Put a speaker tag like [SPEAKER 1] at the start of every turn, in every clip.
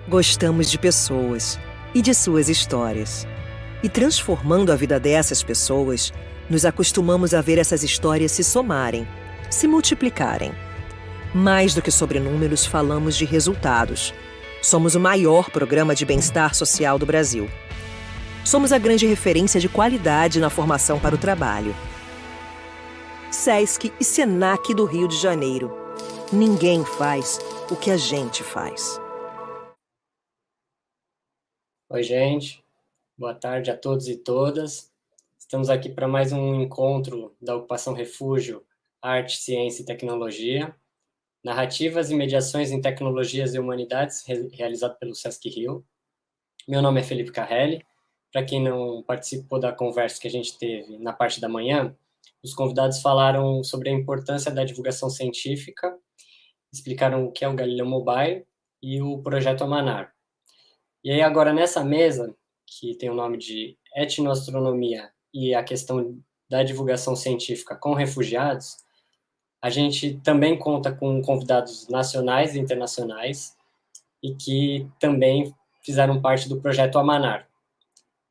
[SPEAKER 1] Gostamos de pessoas e de suas histórias. E transformando a vida dessas pessoas, nos acostumamos a ver essas histórias se somarem, se multiplicarem. Mais do que sobre números, falamos de resultados. Somos o maior programa de bem-estar social do Brasil. Somos a grande referência de qualidade na formação para o trabalho. SESC e SENAC do Rio de Janeiro. Ninguém faz o que a gente faz.
[SPEAKER 2] Oi, gente. Boa tarde a todos e todas. Estamos aqui para mais um encontro da Ocupação Refúgio, Arte, Ciência e Tecnologia, Narrativas e Mediações em Tecnologias e Humanidades, realizado pelo SESC Rio. Meu nome é Felipe Carrelli. Para quem não participou da conversa que a gente teve na parte da manhã, os convidados falaram sobre a importância da divulgação científica, explicaram o que é o Galileu Mobile e o Projeto Amanar. E aí agora nessa mesa, que tem o nome de Etnoastronomia e a questão da divulgação científica com refugiados, a gente também conta com convidados nacionais e internacionais e que também fizeram parte do Projeto Amanar.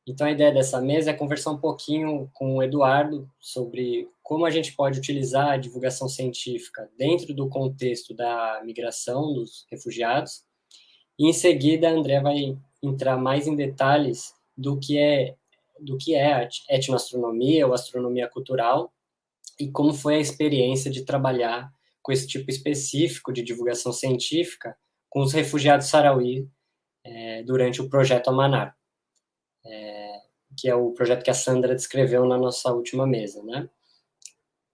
[SPEAKER 2] Então a ideia dessa mesa é conversar um pouquinho com o Eduardo sobre como a gente pode utilizar a divulgação científica dentro do contexto da migração dos refugiados. E em seguida, a André vai entrar mais em detalhes do que é a etnoastronomia ou astronomia cultural e como foi a experiência de trabalhar com esse tipo específico de divulgação científica com os refugiados sarauí durante o Projeto Amanar, que é o projeto que a Sandra descreveu na nossa última mesa, né?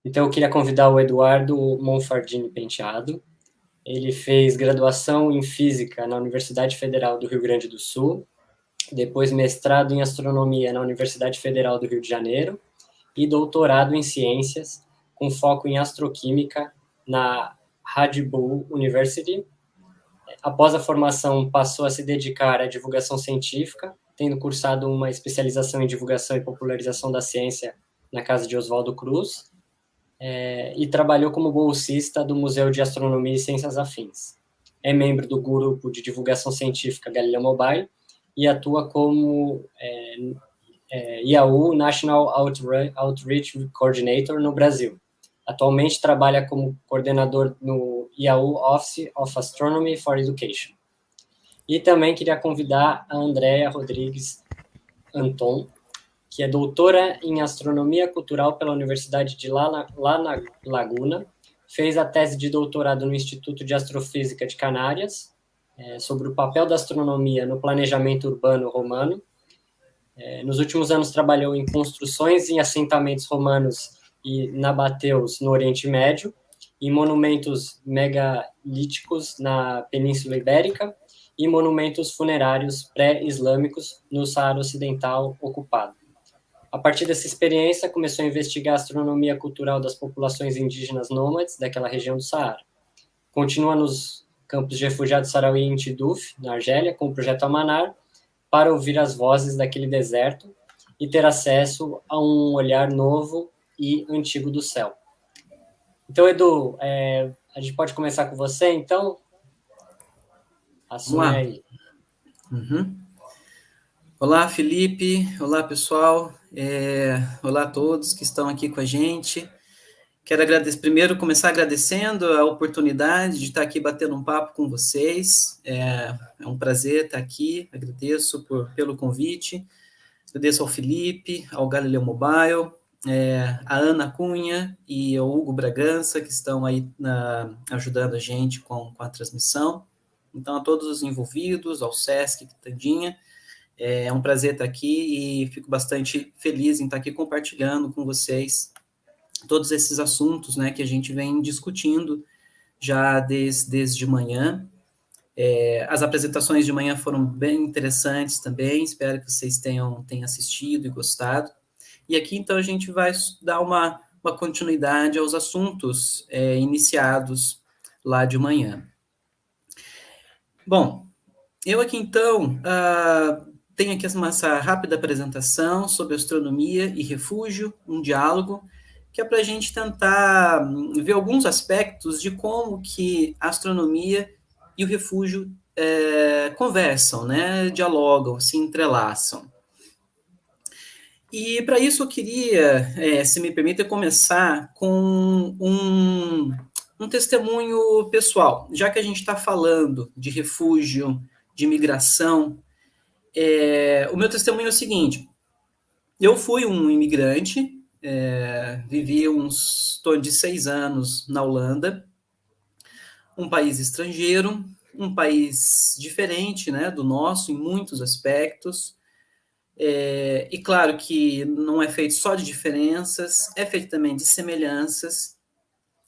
[SPEAKER 2] Então, eu queria convidar o Eduardo Monfardini Penteado. Ele fez graduação em Física na Universidade Federal do Rio Grande do Sul, depois mestrado em Astronomia na Universidade Federal do Rio de Janeiro e doutorado em Ciências, com foco em Astroquímica na Radboud University. Após a formação, passou a se dedicar à divulgação científica, tendo cursado uma especialização em Divulgação e Popularização da Ciência na Casa de Oswaldo Cruz, e trabalhou como bolsista do Museu de Astronomia e Ciências Afins. É membro do grupo de divulgação científica Galileu Mobile e atua como IAU National Outreach Coordinator no Brasil. Atualmente trabalha como coordenador no IAU Office of Astronomy for Education. E também queria convidar a Andréa Rodrigues Anton, que é doutora em Astronomia Cultural pela Universidade de La Laguna, fez a tese de doutorado no Instituto de Astrofísica de Canárias, sobre o papel da astronomia no planejamento urbano romano. Nos últimos anos trabalhou em construções em assentamentos romanos e nabateus no Oriente Médio, em monumentos megalíticos na Península Ibérica e monumentos funerários pré-islâmicos no Saara Ocidental ocupado. A partir dessa experiência, começou a investigar a astronomia cultural das populações indígenas nômades daquela região do Saara. Continua nos campos de refugiados sarauí em Tiduf, na Argélia, com o Projeto Amanar, para ouvir as vozes daquele deserto e ter acesso a um olhar novo e antigo do céu. Então, Edu, a gente pode começar com você, então? Assume aí.
[SPEAKER 3] Uhum. Olá, Felipe. Olá, pessoal. Olá a todos que estão aqui com a gente. Quero primeiro começar agradecendo a oportunidade de estar aqui batendo um papo com vocês. É um prazer estar aqui. Agradeço pelo convite. Agradeço ao Felipe, ao Galileu Mobile, a Ana Cunha e ao Hugo Bragança, que estão aí ajudando a gente com a transmissão. Então, a todos os envolvidos, ao SESC, Tandinha, é um prazer estar aqui e fico bastante feliz em estar aqui compartilhando com vocês todos esses assuntos, né, que a gente vem discutindo já desde manhã. As apresentações de manhã foram bem interessantes também, espero que vocês tenham assistido e gostado. E aqui, então, a gente vai dar uma continuidade aos assuntos iniciados lá de manhã. Bom, eu aqui, então, tenho aqui essa rápida apresentação sobre astronomia e refúgio, um diálogo, que é para a gente tentar ver alguns aspectos de como que a astronomia e o refúgio conversam, né, dialogam, se entrelaçam. E para isso eu queria, se me permite, começar com um testemunho pessoal. Já que a gente está falando de refúgio, de migração, o meu testemunho é o seguinte: eu fui um imigrante, vivi uns torno de 6 anos na Holanda, um país estrangeiro, um país diferente, né, do nosso em muitos aspectos. E claro que não é feito só de diferenças, é feito também de semelhanças,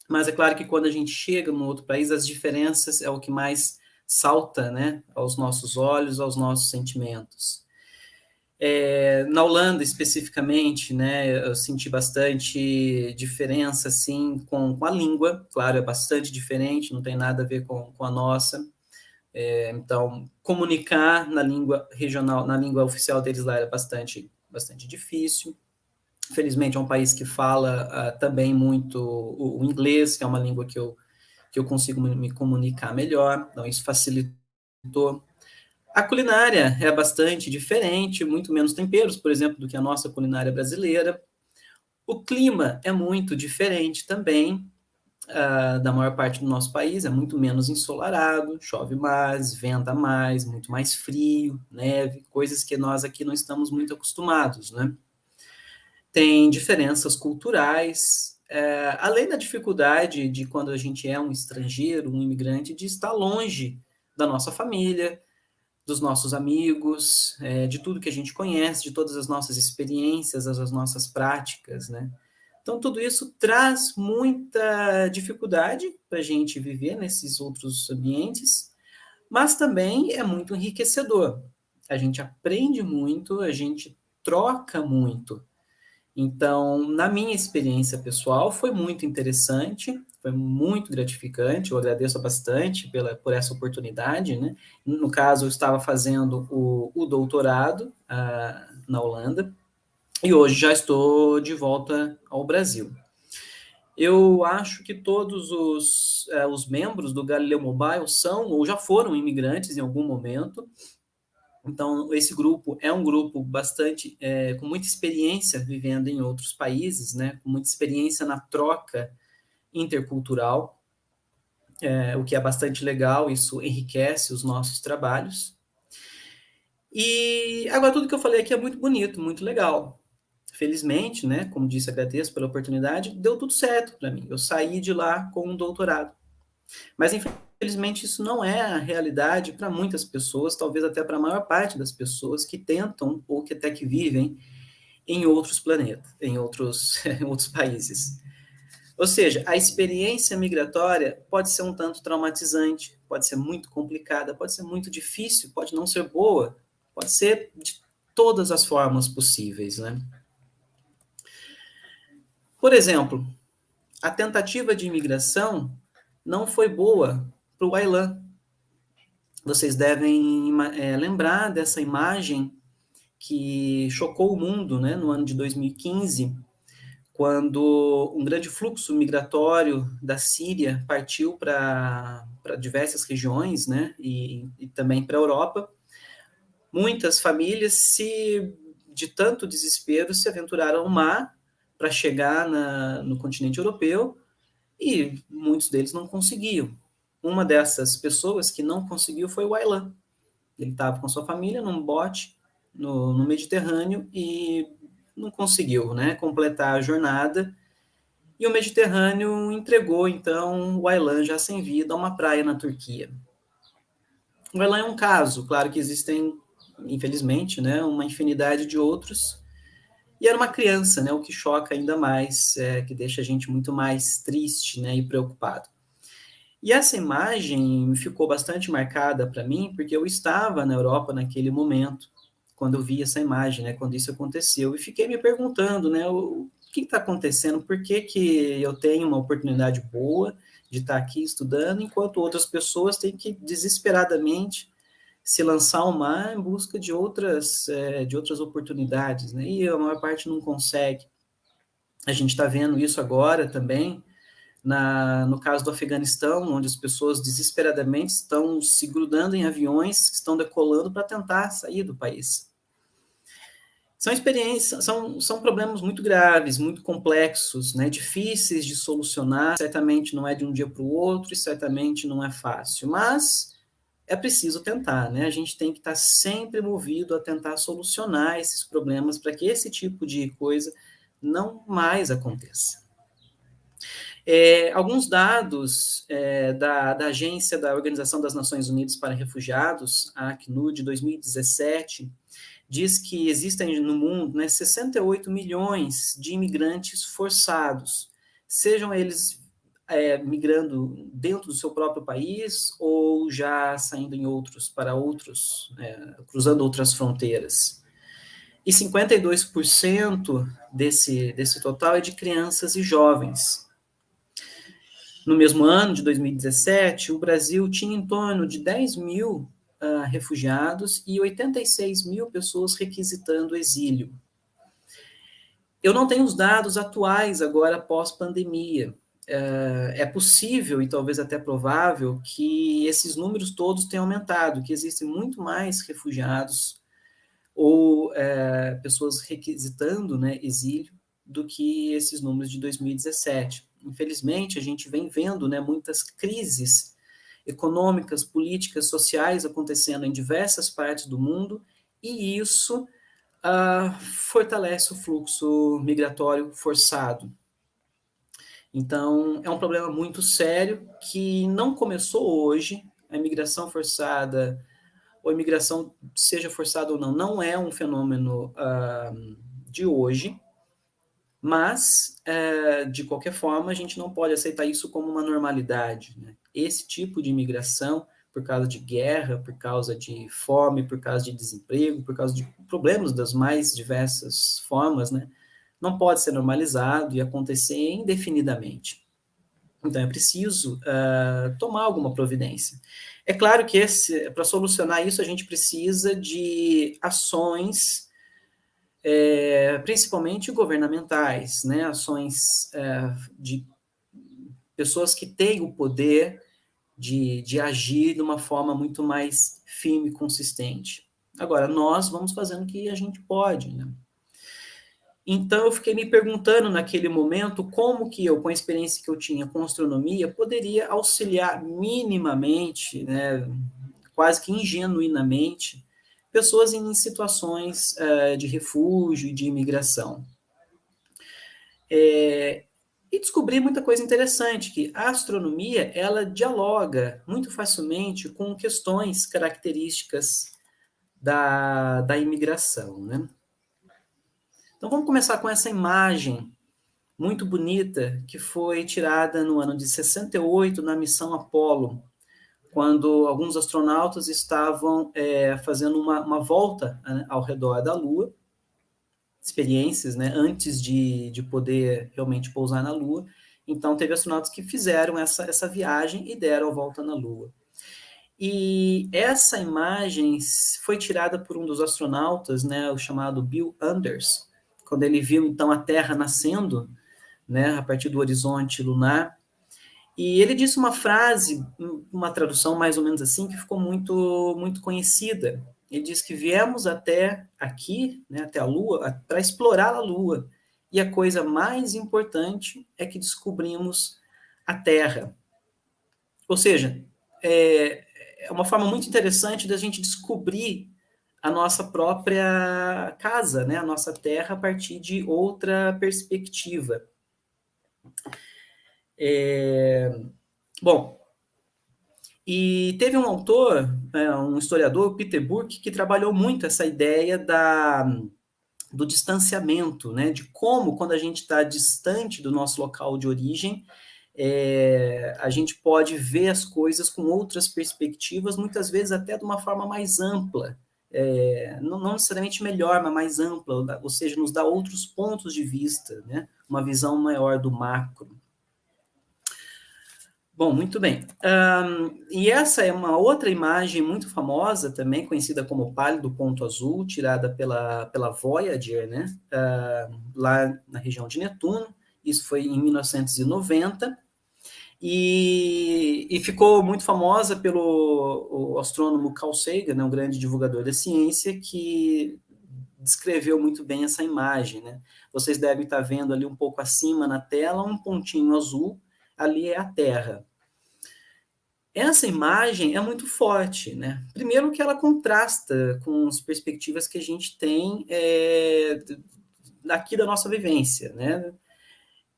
[SPEAKER 3] mas é claro que quando a gente chega num outro país, as diferenças é o que mais salta, né, aos nossos olhos, aos nossos sentimentos. Na Holanda, especificamente, né, eu senti bastante diferença, assim, com a língua, claro, é bastante diferente, não tem nada a ver com a nossa. Então, comunicar na língua regional, na língua oficial deles lá era bastante difícil. Felizmente, é um país que fala também muito o inglês, que é uma língua que eu consigo me comunicar melhor, então isso facilitou. A culinária é bastante diferente, muito menos temperos, por exemplo, do que a nossa culinária brasileira. O clima é muito diferente também, da maior parte do nosso país, é muito menos ensolarado, chove mais, venta mais, muito mais frio, neve, coisas que nós aqui não estamos muito acostumados, né? Tem diferenças culturais, além da dificuldade de quando a gente é um estrangeiro, um imigrante, de estar longe da nossa família, dos nossos amigos, de tudo que a gente conhece, de todas as nossas experiências, as nossas práticas, né? Então, tudo isso traz muita dificuldade para a gente viver nesses outros ambientes, mas também é muito enriquecedor. A gente aprende muito, a gente troca muito. Então, na minha experiência pessoal, foi muito interessante, foi muito gratificante, eu agradeço bastante por essa oportunidade, né? No caso, eu estava fazendo o doutorado na Holanda, e hoje já estou de volta ao Brasil. Eu acho que todos os membros do Galileu Mobile são ou já foram imigrantes em algum momento. Então, esse grupo é um grupo bastante com muita experiência vivendo em outros países, né? Com muita experiência na troca intercultural, o que é bastante legal, isso enriquece os nossos trabalhos. E agora tudo que eu falei aqui é muito bonito, muito legal. Felizmente, né, como disse, agradeço pela oportunidade, deu tudo certo para mim. Eu saí de lá com um doutorado. Mas, infelizmente, isso não é a realidade para muitas pessoas, talvez até para a maior parte das pessoas que tentam ou que até que vivem em outros planetas, em outros países. Ou seja, a experiência migratória pode ser um tanto traumatizante, pode ser muito complicada, pode ser muito difícil, pode não ser boa, pode ser de todas as formas possíveis, né? Por exemplo, a tentativa de imigração não foi boa para o Aylan. Vocês devem lembrar dessa imagem que chocou o mundo, né, no ano de 2015, quando um grande fluxo migratório da Síria partiu para diversas regiões, né, e também para a Europa. Muitas famílias, de tanto desespero, se aventuraram ao mar para chegar no continente europeu, e muitos deles não conseguiam. Uma dessas pessoas que não conseguiu foi o Aylan. Ele estava com sua família num bote no Mediterrâneo e não conseguiu, né, completar a jornada. E o Mediterrâneo entregou, então, o Aylan já sem vida a uma praia na Turquia. O Aylan é um caso, claro que existem, infelizmente, né, uma infinidade de outros. E era uma criança, né, o que choca ainda mais, que deixa a gente muito mais triste, né, e preocupado. E essa imagem ficou bastante marcada para mim, porque eu estava na Europa naquele momento, quando eu vi essa imagem, né, quando isso aconteceu, e fiquei me perguntando, né, o que está acontecendo, por que que eu tenho uma oportunidade boa de estar aqui estudando, enquanto outras pessoas têm que desesperadamente se lançar ao mar em busca de outras oportunidades, né, e a maior parte não consegue. A gente está vendo isso agora também, no caso do Afeganistão, onde as pessoas desesperadamente estão se grudando em aviões que estão decolando para tentar sair do país. São experiências, são problemas muito graves, muito complexos, né, difíceis de solucionar, certamente não é de um dia para o outro e certamente não é fácil, mas é preciso tentar, né, a gente tem que estar sempre movido a tentar solucionar esses problemas para que esse tipo de coisa não mais aconteça. Alguns dados da Agência da Organização das Nações Unidas para Refugiados, a Acnud, de 2017, diz que existem no mundo, né, 68 milhões de imigrantes forçados, sejam eles migrando dentro do seu próprio país ou já saindo para outros, cruzando outras fronteiras. E 52% desse total é de crianças e jovens. No mesmo ano, de 2017, o Brasil tinha em torno de 10 mil refugiados e 86 mil pessoas requisitando exílio. Eu não tenho os dados atuais agora pós-pandemia. É possível e talvez até provável que esses números todos tenham aumentado, que existem muito mais refugiados ou pessoas requisitando, né, exílio do que esses números de 2017. Infelizmente, a gente vem vendo, né, muitas crises econômicas, políticas, sociais acontecendo em diversas partes do mundo, e isso fortalece o fluxo migratório forçado. Então, é um problema muito sério que não começou hoje. A imigração forçada, ou a imigração, seja forçada ou não, não é um fenômeno de hoje, mas, de qualquer forma, a gente não pode aceitar isso como uma normalidade, né? Esse tipo de imigração, por causa de guerra, por causa de fome, por causa de desemprego, por causa de problemas das mais diversas formas, né, não pode ser normalizado e acontecer indefinidamente. Então, é preciso tomar alguma providência. É claro que para solucionar isso, a gente precisa de ações principalmente governamentais, né, ações de pessoas que têm o poder de agir de uma forma muito mais firme e consistente. Agora, nós vamos fazendo o que a gente pode, né? Então, eu fiquei me perguntando naquele momento como que eu, com a experiência que eu tinha com astronomia, poderia auxiliar minimamente, né, quase que ingenuinamente, pessoas em situações de refúgio e de imigração. E descobri muita coisa interessante, que a astronomia, ela dialoga muito facilmente com questões características da imigração, né? Então, vamos começar com essa imagem muito bonita que foi tirada no ano de 68 na missão Apollo, quando alguns astronautas estavam fazendo uma volta, né, ao redor da Lua, experiências, né, antes de poder realmente pousar na Lua. Então, teve astronautas que fizeram essa viagem e deram a volta na Lua. E essa imagem foi tirada por um dos astronautas, né, o chamado Bill Anders, quando ele viu, então, a Terra nascendo, né, a partir do horizonte lunar. E ele disse uma frase, uma tradução mais ou menos assim, que ficou muito, muito conhecida. Ele diz que viemos até aqui, né, até a Lua, para explorar a Lua. E a coisa mais importante é que descobrimos a Terra. Ou seja, é uma forma muito interessante da gente descobrir a nossa própria casa, né, a nossa Terra, a partir de outra perspectiva. Bom, e teve um autor, um historiador, Peter Burke, que trabalhou muito essa ideia do distanciamento, né, de como, quando a gente está distante do nosso local de origem, a gente pode ver as coisas com outras perspectivas, muitas vezes até de uma forma mais ampla, não necessariamente melhor, mas mais ampla, ou seja, nos dá outros pontos de vista, né? Uma visão maior do macro. Bom, muito bem. E essa é uma outra imagem muito famosa, também conhecida como pálido ponto azul, tirada pela Voyager, né? Lá na região de Netuno. Isso foi em 1990. E ficou muito famosa pelo astrônomo Carl Sagan, né, um grande divulgador da ciência, que descreveu muito bem essa imagem, né? Vocês devem estar vendo ali um pouco acima na tela, um pontinho azul, ali é a Terra. Essa imagem é muito forte, né? Primeiro que ela contrasta com as perspectivas que a gente tem aqui da nossa vivência, né?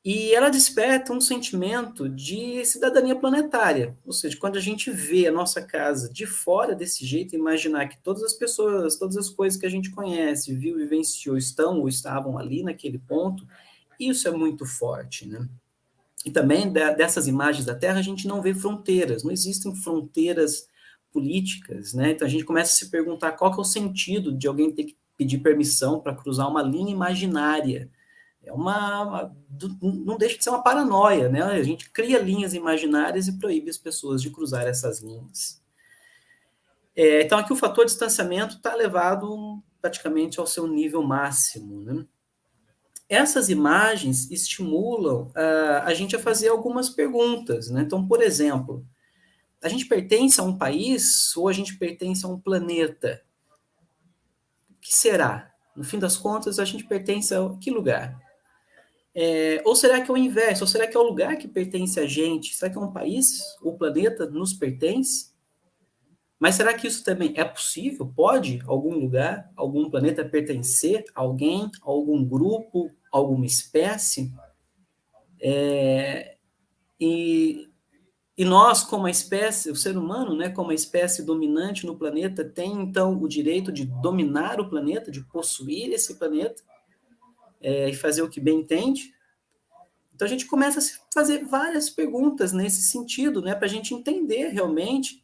[SPEAKER 3] E ela desperta um sentimento de cidadania planetária, ou seja, quando a gente vê a nossa casa de fora desse jeito, imaginar que todas as pessoas, todas as coisas que a gente conhece, viu, vivenciou, estão ou estavam ali naquele ponto, isso é muito forte, né? E também dessas imagens da Terra a gente não vê fronteiras, não existem fronteiras políticas, né? Então a gente começa a se perguntar qual que é o sentido de alguém ter que pedir permissão para cruzar uma linha imaginária. Não deixa de ser uma paranoia, né? A gente cria linhas imaginárias e proíbe as pessoas de cruzar essas linhas. Então aqui o fator distanciamento está elevado praticamente ao seu nível máximo, né? Essas imagens estimulam a gente a fazer algumas perguntas, né? Então, por exemplo, a gente pertence a um país ou a gente pertence a um planeta? O que será? No fim das contas, a gente pertence a que lugar? Ou será que é o inverso? Ou será que é o lugar que pertence a gente? Será que é um país? O planeta nos pertence? Mas será que isso também é possível? Pode algum lugar, algum planeta pertencer a alguém, a algum grupo, a alguma espécie? E nós, como a espécie, o ser humano, né, como a espécie dominante no planeta, tem, então, o direito de dominar o planeta, de possuir esse planeta, e fazer o que bem entende? Então, a gente começa a fazer várias perguntas nesse sentido, né, para a gente entender realmente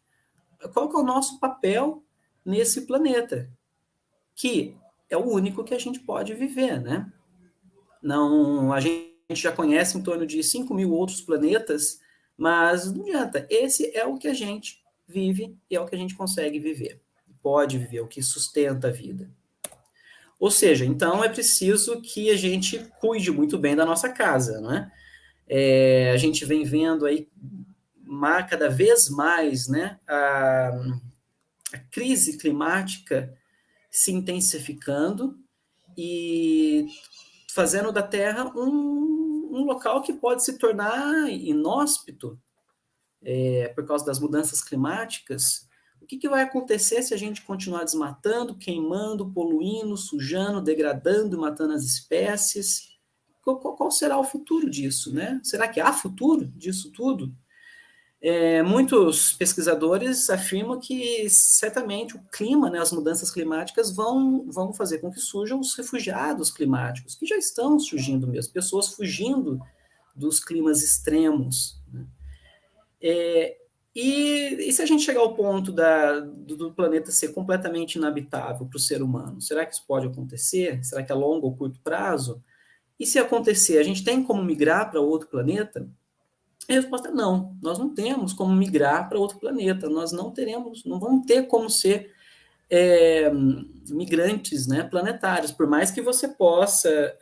[SPEAKER 3] qual que é o nosso papel nesse planeta, que é o único que a gente pode viver, né? Não, a gente já conhece em torno de 5 mil outros planetas, mas não adianta. Esse é o que a gente vive e é o que a gente consegue viver. Pode viver, o que sustenta a vida. Ou seja, então é preciso que a gente cuide muito bem da nossa casa, não é? A gente vem vendo aí cada vez mais, né, a crise climática se intensificando e fazendo da Terra um local que pode se tornar inóspito por causa das mudanças climáticas. O que vai acontecer se a gente continuar desmatando, queimando, poluindo, sujando, degradando, matando as espécies? Qual será o futuro disso, né? Será que há futuro disso tudo? Muitos pesquisadores afirmam que certamente o clima, né, as mudanças climáticas vão fazer com que surjam os refugiados climáticos, que já estão surgindo mesmo, pessoas fugindo dos climas extremos, né? E se a gente chegar ao ponto do planeta ser completamente inabitável para o ser humano, será que isso pode acontecer? Será que a longo ou curto prazo? E se acontecer, a gente tem como migrar para outro planeta? A resposta é não, nós não temos como migrar para outro planeta, nós não vamos ter como ser migrantes, né, planetários, por mais que você possa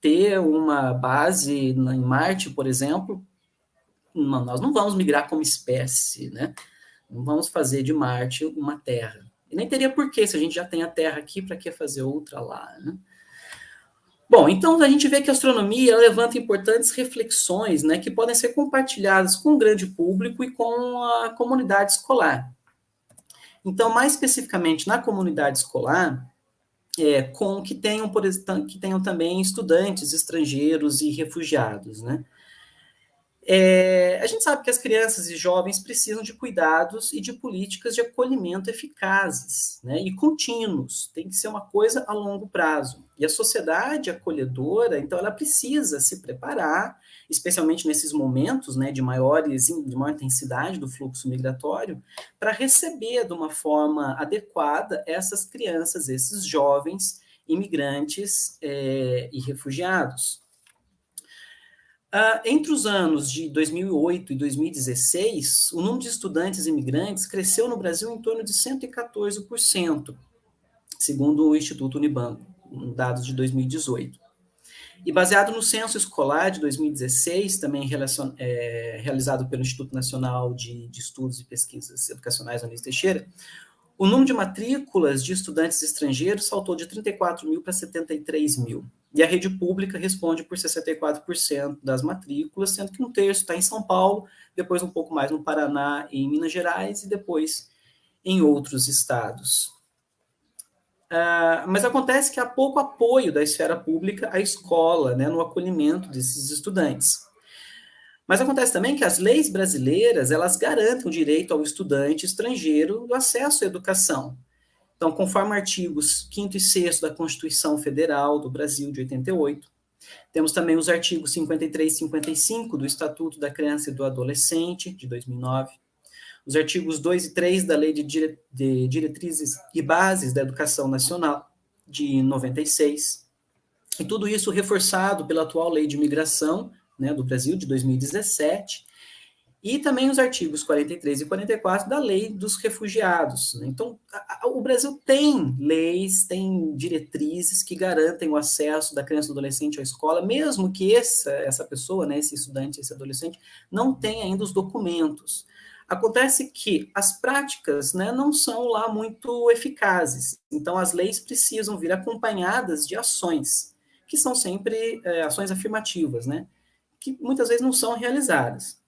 [SPEAKER 3] ter uma base em Marte, por exemplo, nós não vamos migrar como espécie, né, não vamos fazer de Marte uma Terra, e nem teria porquê, se a gente já tem a Terra aqui, para que fazer outra lá, né? Bom, então a gente vê que a astronomia levanta importantes reflexões, né, que podem ser compartilhadas com o grande público e com a comunidade escolar. Então, mais especificamente na comunidade escolar, que tenham também estudantes estrangeiros e refugiados, né? A gente sabe que as crianças e jovens precisam de cuidados e de políticas de acolhimento eficazes, né, e contínuos. Tem que ser uma coisa a longo prazo. E a sociedade acolhedora, então, ela precisa se preparar, especialmente nesses momentos, né, de maior intensidade do fluxo migratório, para receber de uma forma adequada essas crianças, esses jovens imigrantes e refugiados. Entre os anos de 2008 e 2016, o número de estudantes imigrantes cresceu no Brasil em torno de 114%, segundo o Instituto Unibanco, dados de 2018. E baseado no censo escolar de 2016, também realizado pelo Instituto Nacional de Estudos e Pesquisas Educacionais, Anísio Teixeira, o número de matrículas de estudantes estrangeiros saltou de 34 mil para 73 mil. E a rede pública responde por 64% das matrículas, sendo que um terço está em São Paulo, depois um pouco mais no Paraná e em Minas Gerais, e depois em outros estados. Mas acontece que há pouco apoio da esfera pública à escola, né, no acolhimento desses estudantes. Mas acontece também que as leis brasileiras, elas garantem o direito ao estudante estrangeiro do acesso à educação. Então, conforme artigos 5º e 6º da Constituição Federal do Brasil, de 88, temos também os artigos 53 e 55 do Estatuto da Criança e do Adolescente, de 2009, os artigos 2 e 3 da Lei de Diretrizes e Bases da Educação Nacional, de 96, e tudo isso reforçado pela atual Lei de Imigração, né, do Brasil, de 2017, e também os artigos 43 e 44 da Lei dos Refugiados. Então, o Brasil tem leis, tem diretrizes que garantem o acesso da criança e do adolescente à escola, mesmo que essa pessoa, né, esse estudante, esse adolescente, não tenha ainda os documentos. Acontece que as práticas, né, não são lá muito eficazes, então as leis precisam vir acompanhadas de ações, que são sempre ações afirmativas, né, que muitas vezes não são realizadas.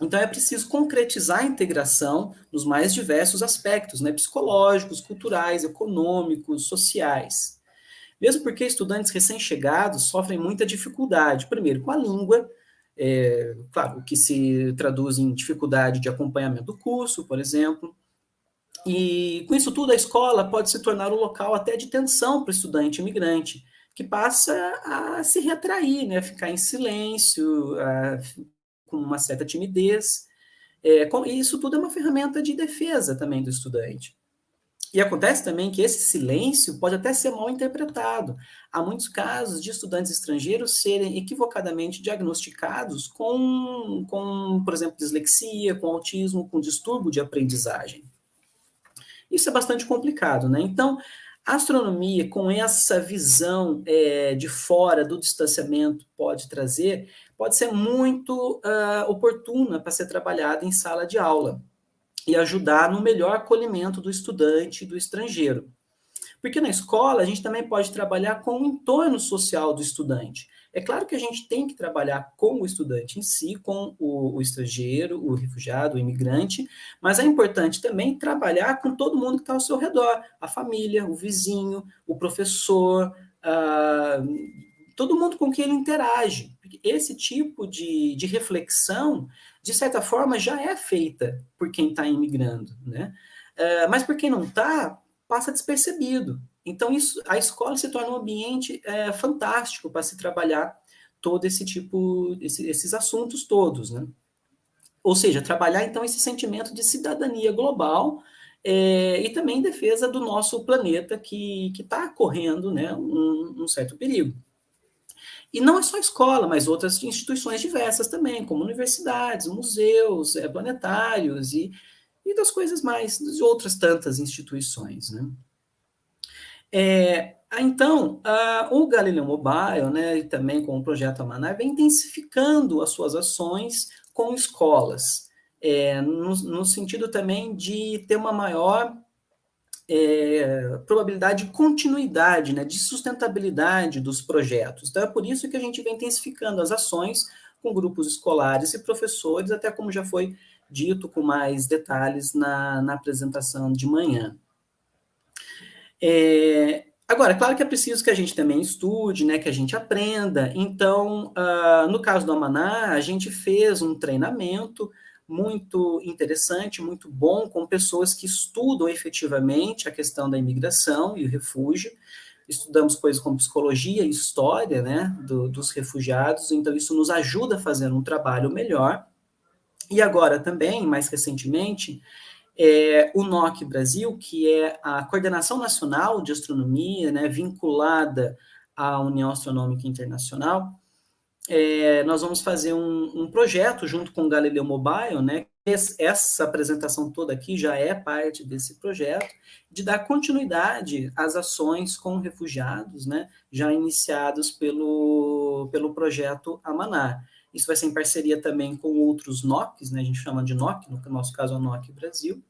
[SPEAKER 3] Então, é preciso concretizar a integração nos mais diversos aspectos, né, psicológicos, culturais, econômicos, sociais. Mesmo porque estudantes recém-chegados sofrem muita dificuldade, primeiro com a língua, claro, o que se traduz em dificuldade de acompanhamento do curso, por exemplo, e com isso tudo a escola pode se tornar um local até de tensão para o estudante imigrante, que passa a se retrair, né, a ficar em silêncio, com uma certa timidez. E isso tudo é uma ferramenta de defesa também do estudante. E acontece também que esse silêncio pode até ser mal interpretado. Há muitos casos de estudantes estrangeiros serem equivocadamente diagnosticados com, por exemplo, dislexia, com autismo, com distúrbio de aprendizagem. Isso é bastante complicado, né? Então, a astronomia, com essa visão de fora do distanciamento pode ser muito oportuna para ser trabalhada em sala de aula e ajudar no melhor acolhimento do estudante e do estrangeiro. Porque na escola a gente também pode trabalhar com o entorno social do estudante. É claro que a gente tem que trabalhar com o estudante em si, com o estrangeiro, o refugiado, o imigrante, mas é importante também trabalhar com todo mundo que está ao seu redor, a família, o vizinho, o professor, todo mundo com quem ele interage. Esse tipo de reflexão, de certa forma, já é feita por quem está imigrando, né? Mas por quem não está, passa despercebido. Então, a escola se torna um ambiente fantástico para se trabalhar todo esses assuntos todos, né? Ou seja, trabalhar, então, esse sentimento de cidadania global e também defesa do nosso planeta que está correndo, né, um certo perigo. E não é só escola, mas outras instituições diversas também, como universidades, museus, planetários e das coisas mais, de outras tantas instituições, né? Então, o Galileu Mobile, né, e também com o projeto Amanar, vem intensificando as suas ações com escolas, no sentido também de ter uma maior probabilidade de continuidade, né, de sustentabilidade dos projetos. Então, é por isso que a gente vem intensificando as ações com grupos escolares e professores, até como já foi dito com mais detalhes na apresentação de manhã. Agora, é claro que é preciso que a gente também estude, né, que a gente aprenda. Então, no caso do Amaná, a gente fez um treinamento muito interessante, muito bom, com pessoas que estudam efetivamente a questão da imigração e o refúgio. Estudamos coisas como psicologia e história, né, dos refugiados, então isso nos ajuda a fazer um trabalho melhor. E agora também, mais recentemente, o NOC Brasil, que é a Coordenação Nacional de Astronomia, né, vinculada à União Astronômica Internacional, nós vamos fazer um projeto junto com o Galileu Mobile, né? Essa apresentação toda aqui já é parte desse projeto, de dar continuidade às ações com refugiados, né? Já iniciados pelo projeto Amanar. Isso vai ser em parceria também com outros NOCs, né? A gente chama de NOC, no nosso caso é o NOC Brasil,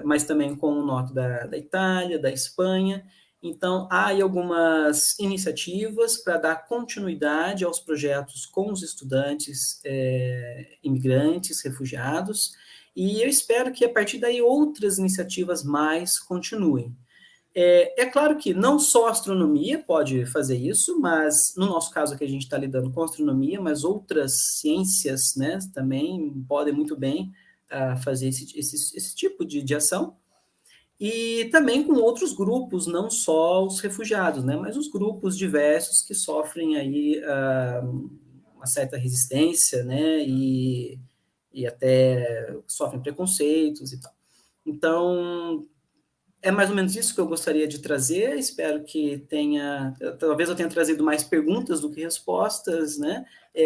[SPEAKER 3] mas também com o NOC da Itália, da Espanha. Então, há aí algumas iniciativas para dar continuidade aos projetos com os estudantes imigrantes, refugiados, e eu espero que, a partir daí, outras iniciativas mais continuem. É claro que não só a astronomia pode fazer isso, mas no nosso caso aqui a gente está lidando com astronomia, mas outras ciências, né, também podem muito bem fazer esse tipo de ação. E também com outros grupos, não só os refugiados, né, mas os grupos diversos que sofrem aí uma certa resistência, né, e até sofrem preconceitos e tal. Então, é mais ou menos isso que eu gostaria de trazer. Espero que talvez eu tenha trazido mais perguntas do que respostas, né?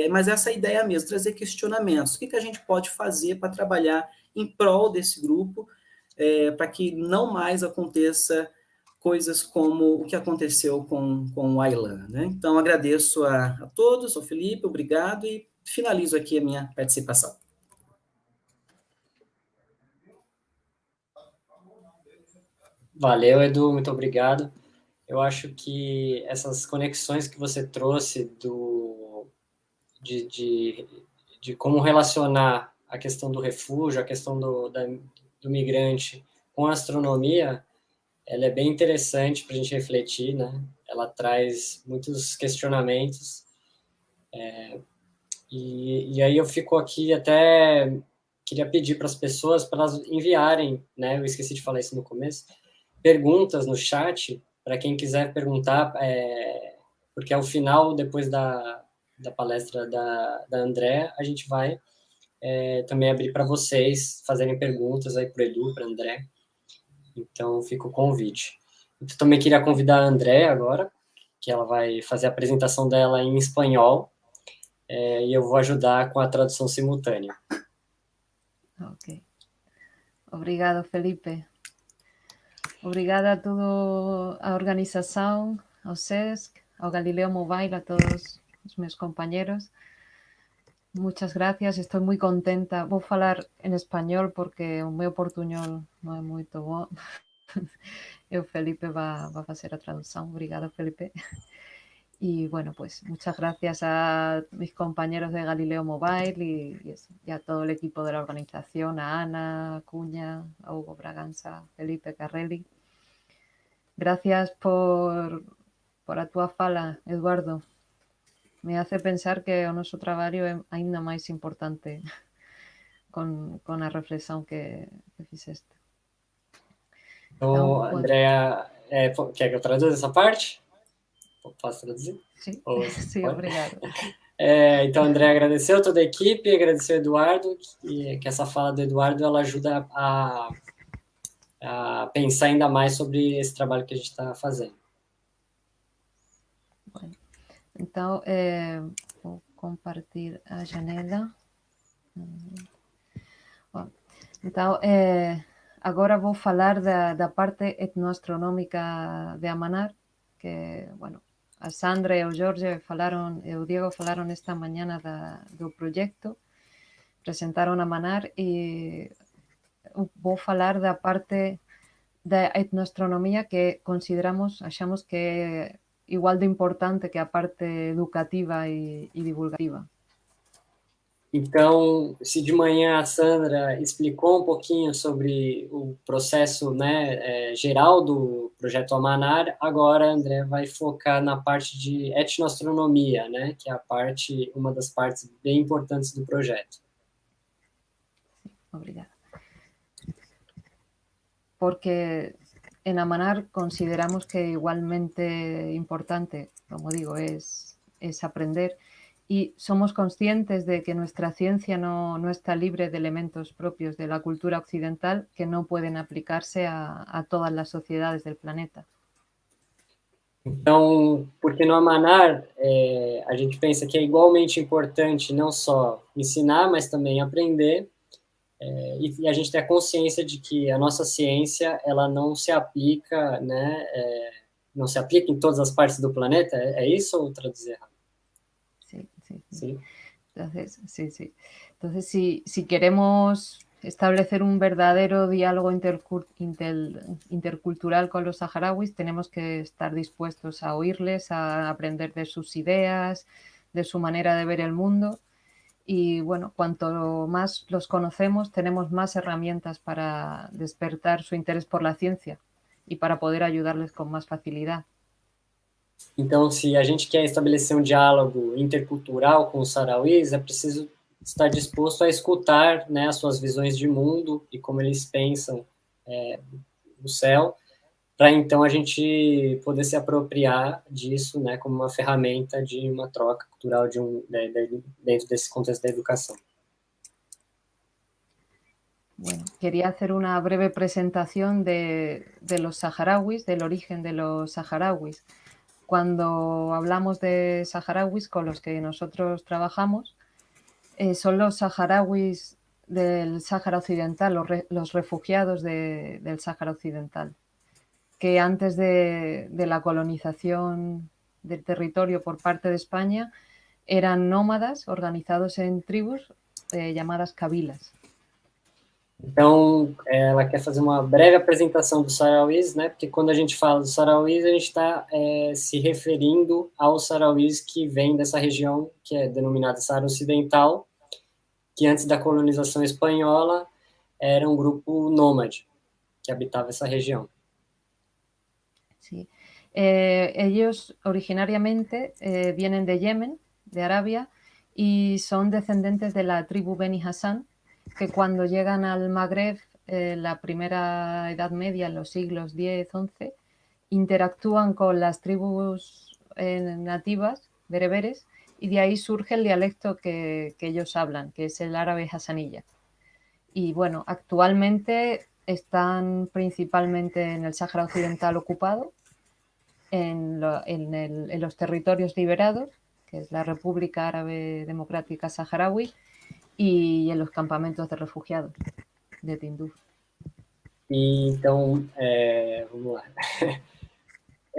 [SPEAKER 3] Mas essa é a ideia mesmo, trazer questionamentos. O que a gente pode fazer para trabalhar em prol desse grupo, para que não mais aconteça coisas como o que aconteceu com o Aylan, né? Então, agradeço a todos, ao Felipe, obrigado, e finalizo aqui a minha participação.
[SPEAKER 2] Valeu, Edu, muito obrigado. Eu acho que essas conexões que você trouxe de como relacionar a questão do refúgio, a questão do migrante com a astronomia, ela é bem interessante para a gente refletir, né? Ela traz muitos questionamentos. E aí eu fico aqui até queria pedir para as pessoas para elas enviarem, né? Eu esqueci de falar isso no começo, perguntas no chat para quem quiser perguntar, porque ao final, depois da palestra da André, a gente vai também abrir para vocês fazerem perguntas aí para o Edu, para a André. Então, fica o convite. Eu também queria convidar a André agora, que ela vai fazer a apresentação dela em espanhol, e eu vou ajudar com a tradução simultânea.
[SPEAKER 4] Ok. Obrigado, Felipe. Obrigada a toda a organización, ao SESC, ao Galileo Mobile, a todos os meus compañeros. Muchas gracias, estoy muy contenta. Vou falar en español porque o meu portuñol non é moito bom. E o Felipe va a facer a traducción. Obrigado, Felipe. Y bueno, pues muchas gracias a mis compañeros de Galileo Mobile y a todo el equipo de la organización, a Ana Cuña, a Hugo Braganza, a Felipe Carrelli. Gracias por a tua fala, Eduardo. Me hace pensar que o noso traballo é ainda máis importante con a reflexión que fizeste.
[SPEAKER 2] Então, Andrea, quer que eu traduza essa parte? Posso traduzir?
[SPEAKER 4] Sim,
[SPEAKER 2] sim,
[SPEAKER 4] obrigado.
[SPEAKER 2] Então, André agradeceu toda a equipe, agradeceu o Eduardo, que essa fala do Eduardo ela ajuda a pensar ainda mais sobre esse trabalho que a gente está fazendo.
[SPEAKER 4] Bueno, então, vou compartilhar a janela. Bom, então, agora vou falar da parte etnoastronómica de Amanar, que, bueno, a Sandra e o Jorge e o Diego falaron esta mañana do proxecto, presentaron Amanar e vou falar da parte da etnoastronomía que achamos que é igual de importante que a parte educativa e divulgativa.
[SPEAKER 2] Então, se de manhã a Sandra explicou um pouquinho sobre o processo, né, geral do projeto Almanar, agora a André vai focar na parte de etnoastronomia, né, que é uma das partes bem importantes do projeto.
[SPEAKER 4] Obrigada. Porque en Amanar consideramos que igualmente importante, como digo, es aprender, y somos conscientes de que nuestra ciencia no está libre de elementos propios de la cultura occidental que no pueden aplicarse a todas las sociedades del planeta.
[SPEAKER 2] Então, porque no Amanar, a gente pensa que é igualmente importante não só ensinar, mas também aprender, e a gente tem a consciência de que a nossa ciência, ela não se aplica, né, não se aplica em todas as partes do planeta, é isso ou traduzir errado?
[SPEAKER 4] Sí, sí, sí.
[SPEAKER 2] Sim.
[SPEAKER 4] Entonces, sí, sí. Entonces, si queremos establecer un verdadero diálogo intercultural con los saharauis, tenemos que estar dispuestos a oírles, a aprender de sus ideas, de su manera de ver el mundo. Y bueno, cuanto más los conocemos, tenemos más herramientas para despertar su interés por la ciencia y para poder ayudarles con más facilidad.
[SPEAKER 2] Então, se a gente quer estabelecer um diálogo intercultural com os sarauís, é preciso estar disposto a escutar, né, as suas visões de mundo e como eles pensam o céu, para então a gente poder se apropriar disso, né, como uma ferramenta de uma troca cultural dentro desse contexto da educação.
[SPEAKER 4] Bueno, quería hacer una breve presentación de los saharauis, del origen de los saharauis. Cuando hablamos de saharauis con los que nosotros trabajamos, son los saharauis del Sáhara Occidental, los refugiados del Sáhara Occidental, que antes de la colonización del territorio por parte de España eran nómadas organizados en tribus llamadas cabilas.
[SPEAKER 2] Então, ela quer fazer uma breve apresentação dos sarauís, né? Porque quando a gente fala dos sarauís, a gente está se referindo aos sarauís que vêm dessa região que é denominada Saara Ocidental, que antes da colonização espanhola era um grupo nômade que habitava essa região.
[SPEAKER 4] Sí. Ellos originariamente vienen de Yemen, de Arabia, y son descendentes de la tribu Beni Hassan, que cuando llegan al Magreb, la primera Edad Media, en los siglos X-XI, interactúan con las tribus nativas, bereberes, y de ahí surge el dialecto que ellos hablan, que es el árabe hassanilla. Y bueno, actualmente están principalmente en el Sáhara Occidental ocupado, en los territorios liberados, que es la República Árabe Democrática Saharaui, y en los campamentos de refugiados de Tinduf.
[SPEAKER 2] E, então, vamos lá.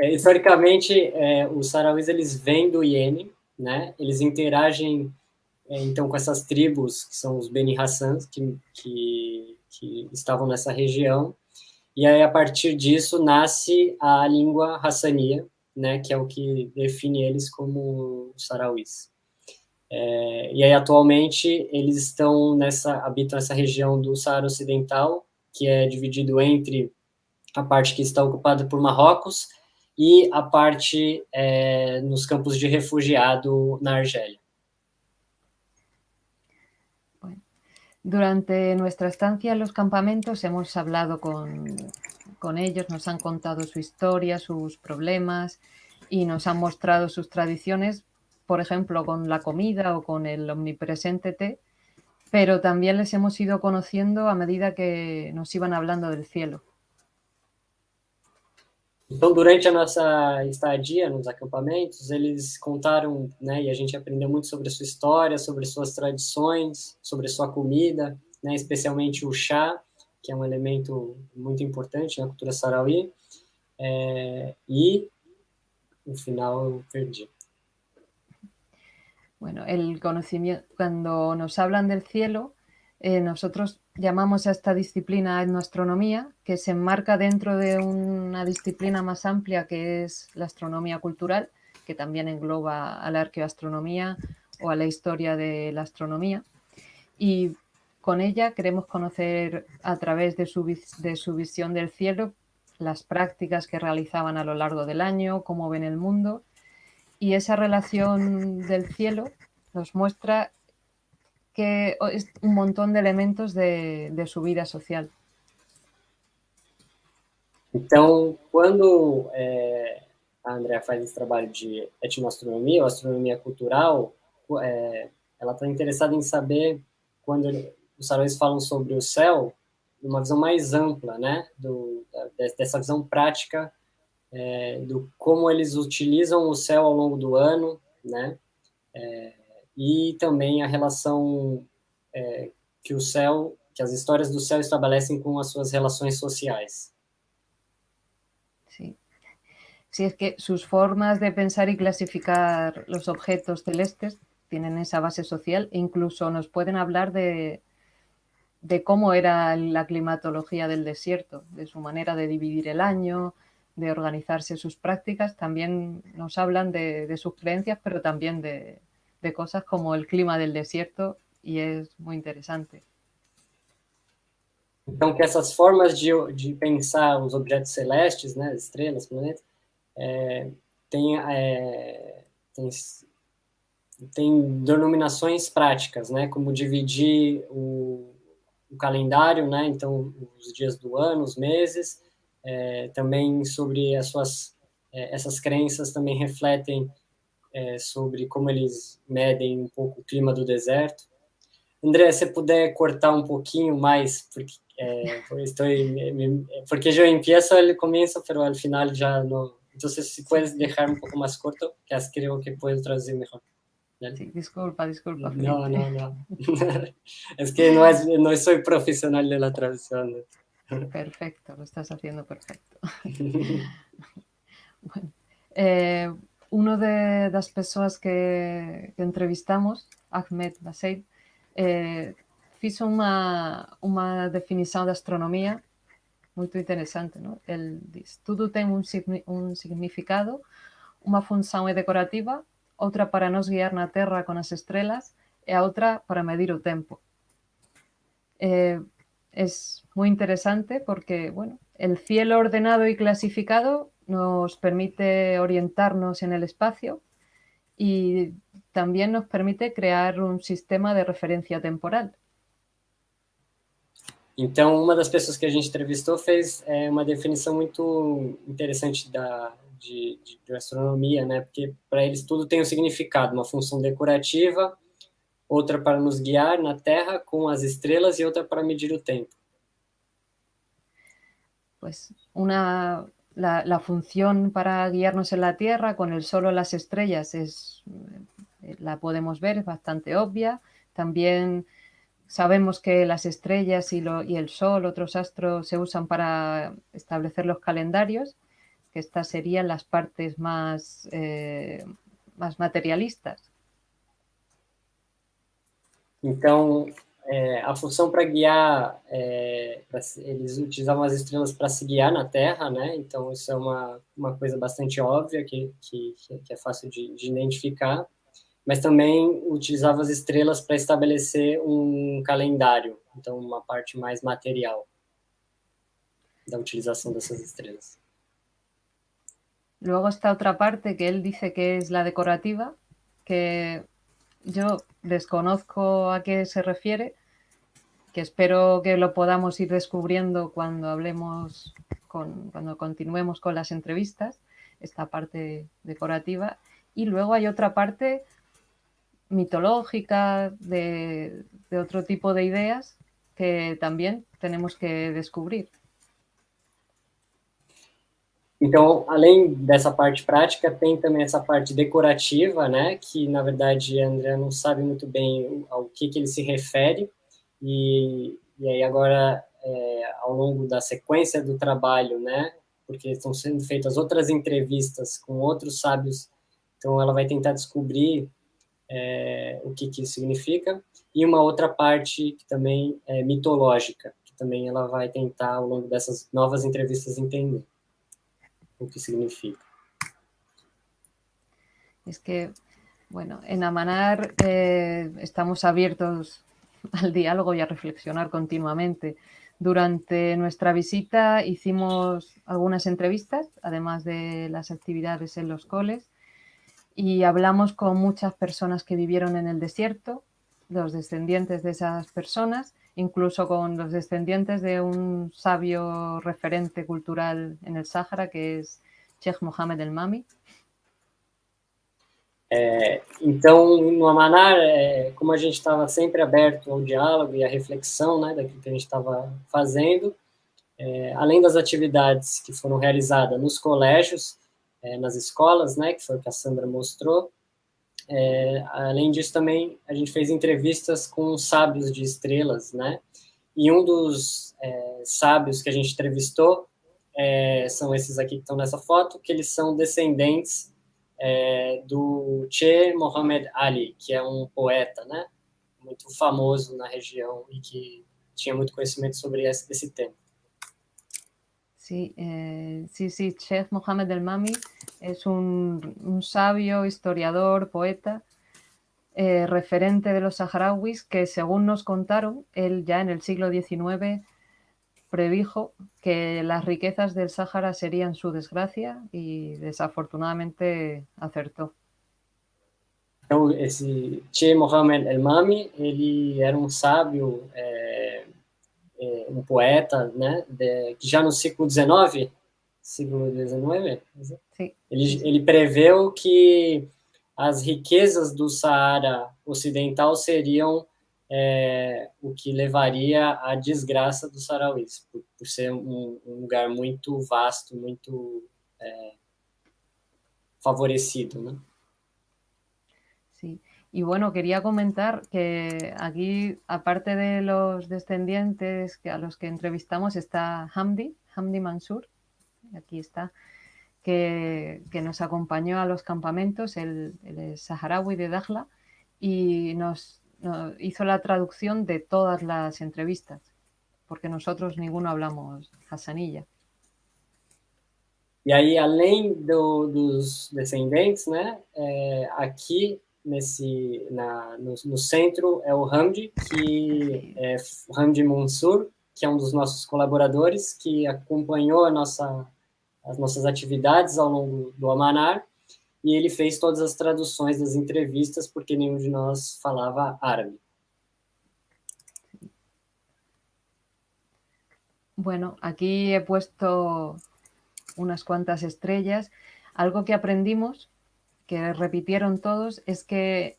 [SPEAKER 2] Historicamente, os sarauís eles vêm do Iêmen, né? Eles interagem então com essas tribos que são os Beni Hassans que estavam nessa região, e aí a partir disso nasce a língua hassania, né? Que é o que define eles como sarauís. E aí atualmente eles habitam essa região do Saara Ocidental, que é dividido entre a parte que está ocupada por Marrocos e a parte nos campos de refugiado na Argélia.
[SPEAKER 4] Bueno, durante nuestra estancia en los campamentos hemos hablado con ellos, nos han contado su historia, sus problemas y nos han mostrado sus tradiciones, por ejemplo, con la comida o con el omnipresente té, pero también les hemos ido conociendo a medida que nos iban hablando del cielo.
[SPEAKER 2] Então, durante a nossa estadia nos acampamentos, eles contaram, né, e a gente aprendeu muito sobre a sua história, sobre suas tradições, sobre sua comida, né, especialmente o chá, que é um elemento muito importante na cultura sarauí, e no final eu perdi.
[SPEAKER 4] Bueno, el conocimiento, cuando nos hablan del cielo, nosotros llamamos a esta disciplina etnoastronomía, que se enmarca dentro de una disciplina más amplia que es la astronomía cultural, que también engloba a la arqueoastronomía o a la historia de la astronomía. y con ella queremos conocer a través de su visión del cielo las prácticas que realizaban a lo largo del año, cómo ven el mundo, y esa relación del cielo nos muestra que es un montón de elementos de su vida social.
[SPEAKER 2] Então, quando a Andrea faz esse trabalho de etnoastronomia, ou astronomia cultural, ela está interessada em saber, quando os faróis falam sobre o céu, uma visão mais ampla, né, dessa visão prática, do como eles utilizam o céu ao longo do ano, né, e também a relação que o céu, que as histórias do céu estabelecem com as suas relações sociais.
[SPEAKER 4] Sí. Sí, es que sus formas de pensar y clasificar los objetos celestes tienen esa base social e incluso nos pueden hablar de cómo era la climatología del desierto, de su manera de dividir el año, de organizarse sus prácticas. También nos hablan de sus creencias, pero también de cosas como el clima del desierto, y es muy interesante.
[SPEAKER 2] Então, que essas formas de pensar os objetos celestes, né, estrelas, planetas, tem denominações práticas, né, como dividir o calendário, né, então os dias do ano, os meses, também sobre essas crenças também refletem sobre como eles medem um pouco o clima do deserto. André, se puder cortar un pouquinho más, porque yo empiezo el comienzo, pero al final ya no. Entonces, si puedes dejar un poco más corto, que creo que puedo traducir mejor. ¿Vale?
[SPEAKER 4] Sí, disculpa, Felipe.
[SPEAKER 2] No. Es que no soy profesional de la traducción.
[SPEAKER 4] Perfecto, lo estás haciendo perfecto. Bueno, uno de las personas que entrevistamos, Ahmed Baseid, hizo uma definição de astronomia muito interessante. Não? Ele diz: tudo tem um significado, uma função é decorativa, outra para nos guiar na Terra com as estrelas e a outra para medir o tempo. Es muy interesante porque, bueno, el cielo ordenado y clasificado nos permite orientarnos en el espacio y también nos permite crear un sistema de referencia temporal.
[SPEAKER 2] Então, uma das pessoas que a gente entrevistou fez uma definição muito interessante de astronomia, né? Porque para eles tudo tem um significado, uma função decorativa, outra para nos guiar na Terra com as estrelas e outra para medir o tempo.
[SPEAKER 4] Pues la función para guiarnos en la Tierra con el Sol o las estrellas la podemos ver, es bastante obvia. También sabemos que las estrellas y el Sol, otros astros, se usan para establecer los calendarios, que estas serían las partes más materialistas.
[SPEAKER 2] Então, a função para guiar, eles utilizavam as estrelas para se guiar na Terra, né? Então, isso é uma coisa bastante óbvia, que é fácil de identificar. Mas também utilizava as estrelas para estabelecer um calendário, então uma parte mais material da utilização dessas estrelas.
[SPEAKER 4] Luego está otra parte que él dice que es la decorativa, que yo desconozco a qué se refiere, que espero que lo podamos ir descubriendo cuando cuando continuemos con las entrevistas, esta parte decorativa. Y luego hay otra parte mitológica, de otro tipo de ideas que también tenemos que descobrir.
[SPEAKER 2] Então, além dessa parte prática, tem também essa parte decorativa, né, que, na verdade, a Andrea não sabe muito bem ao que ele se refere, e aí agora, ao longo da sequência do trabalho, né, porque estão sendo feitas outras entrevistas com outros sábios, então ela vai tentar descobrir o que isso significa, e uma outra parte que também é mitológica, que também ela vai tentar, ao longo dessas novas entrevistas, entender o que significa.
[SPEAKER 4] Es que, bueno, en Amanar estamos abiertos al diálogo y a reflexionar continuamente. Durante nuestra visita hicimos algunas entrevistas, además de las actividades en los coles, y hablamos con muchas personas que vivieron en el desierto, los descendientes de esas personas, incluso con los descendientes de un sabio referente cultural en el Sáhara, que es Sheikh Mohammed El Mami.
[SPEAKER 2] Então, no Amanar, como a gente estava sempre aberto ao diálogo e à reflexão, né, daquilo que a gente estava fazendo, além das atividades que foram realizadas nos colégios, nas escolas, né, que foi o que a Sandra mostrou, além disso também a gente fez entrevistas com sábios de estrelas, né, e um dos sábios que a gente entrevistou são esses aqui que estão nessa foto, que eles são descendentes do Che Mohammed Ali, que é um poeta, né, muito famoso na região e que tinha muito conhecimento sobre esse tema.
[SPEAKER 4] Sí, Sheikh Mohammed El Mami es un sabio, historiador, poeta, referente de los saharauis que, según nos contaron, él ya en el siglo XIX predijo que las riquezas del Sáhara serían su desgracia y desafortunadamente acertó.
[SPEAKER 2] Então, esse Che Mohammed El Mami, ele era um sábio, um poeta, né, que já no século XIX, ele preveu que as riquezas do Saara Ocidental seriam o que levaria à desgraça dos sarauís, por ser um lugar muito vasto, muito favorecido, ¿no?
[SPEAKER 4] Sí, y bueno, quería comentar que aquí, aparte de los descendientes a los que entrevistamos, está Hamdi Mansur, aquí está, que nos acompañó a los campamentos, el saharaui de Dakhla, y nos hizo la traducción de todas las entrevistas, porque nosotros ninguno hablamos hassanilla.
[SPEAKER 2] E aí, além dos descendentes, né, aqui no centro é o Hamdi, que é o Hamdi Mansur, que é um dos nossos colaboradores, que acompanhou as nossas atividades ao longo do Amanar, e ele fez todas as traduções das entrevistas, porque nenhum de nós falava árabe.
[SPEAKER 4] Bueno, aquí he puesto unas cuantas estrellas. Algo que aprendimos, que repitieron todos, es que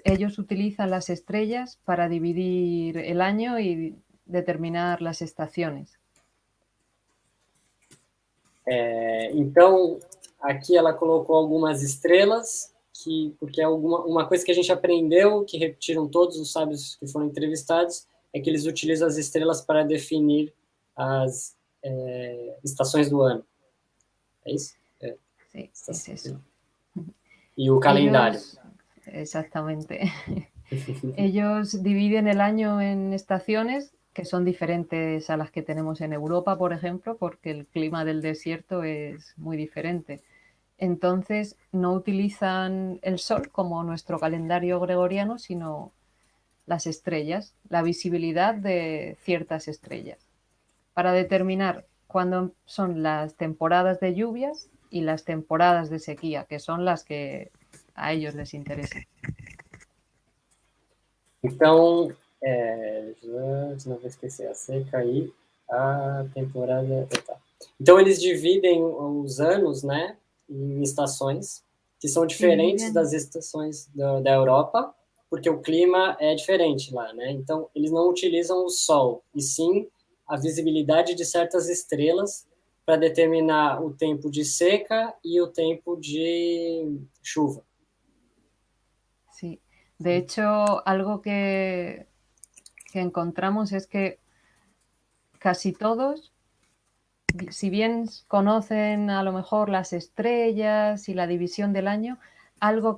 [SPEAKER 4] ellos utilizan las estrellas para dividir el año y determinar las estaciones.
[SPEAKER 2] Então, aqui ela colocou algumas estrelas, porque uma coisa que a gente aprendeu, que repetiram todos os sábios que foram entrevistados, é que eles utilizam as estrelas para definir as estações do ano. É isso?
[SPEAKER 4] Sí, es eso.
[SPEAKER 2] Y el calendario.
[SPEAKER 4] Exactamente. Ellos dividen el año en estaciones que son diferentes a las que tenemos en Europa, por ejemplo, porque el clima del desierto es muy diferente. Entonces, no utilizan el sol como nuestro calendario gregoriano, sino las estrellas, la visibilidad de ciertas estrellas, para determinar cuándo son las temporadas de lluvias y las temporadas de sequía, que son las que a ellos les interesan.
[SPEAKER 2] Então, não vou esquecer, a seca e a temporada... Então, eles dividem os anos, né, em estações, que são diferentes das estações da Europa, porque o clima é diferente lá, né? Então, eles não utilizam o sol, e sim a visibilidade de certas estrelas para determinar o tempo de seca y el tiempo de chuva.
[SPEAKER 4] Sí, de hecho, algo que encontramos es que casi todos, si bien conocen a lo mejor las estrellas y la división del año,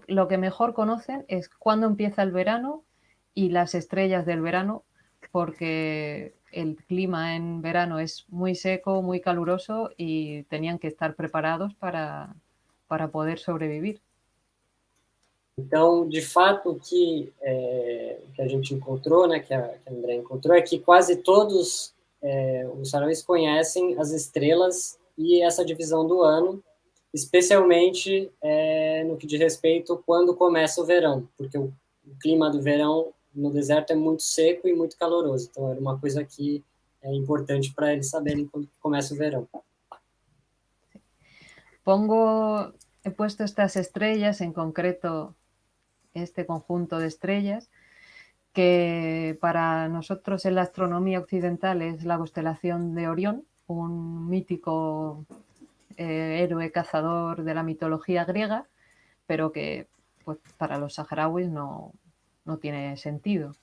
[SPEAKER 4] lo que mejor conocen es cuándo empieza el verano y las estrellas del verano, porque el clima en verano es muy seco, muy caluroso y tenían que estar preparados para poder sobrevivir.
[SPEAKER 2] Então, de fato, o que a gente encontrou, né, que a André encontrou, é que quase todos os sarawis conhecem as estrelas e essa divisão do ano, especialmente no que diz respeito quando começa o verão, porque o clima do verão no deserto é muito seco e muito caloroso, então era uma coisa que é importante para eles saberem quando começa o verão.
[SPEAKER 4] He puesto estas estrellas, en concreto este conjunto de estrellas, que para nosotros en la astronomía occidental es la constelación de Orión, un mítico héroe cazador de la mitología griega, pero que pues, para los saharauis no tiene sentido.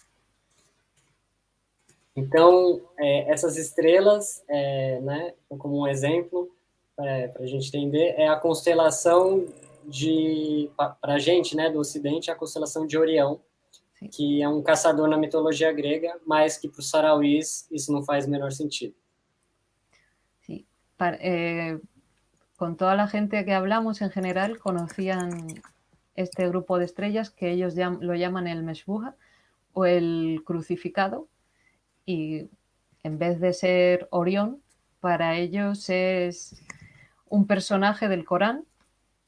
[SPEAKER 2] Então, essas estrelas, né, como um exemplo, para a gente entender, é a constelação para a gente, né, do Ocidente, a constelação de Orião, sim, que é um caçador na mitologia grega, mas que para os sarauís isso não faz o menor sentido.
[SPEAKER 4] Sí. Con toda la gente que hablamos en general conocían este grupo de estrellas que ellos lo llaman el Meshbuha o el crucificado, y en vez de ser Orión, para ellos es un personaje del Corán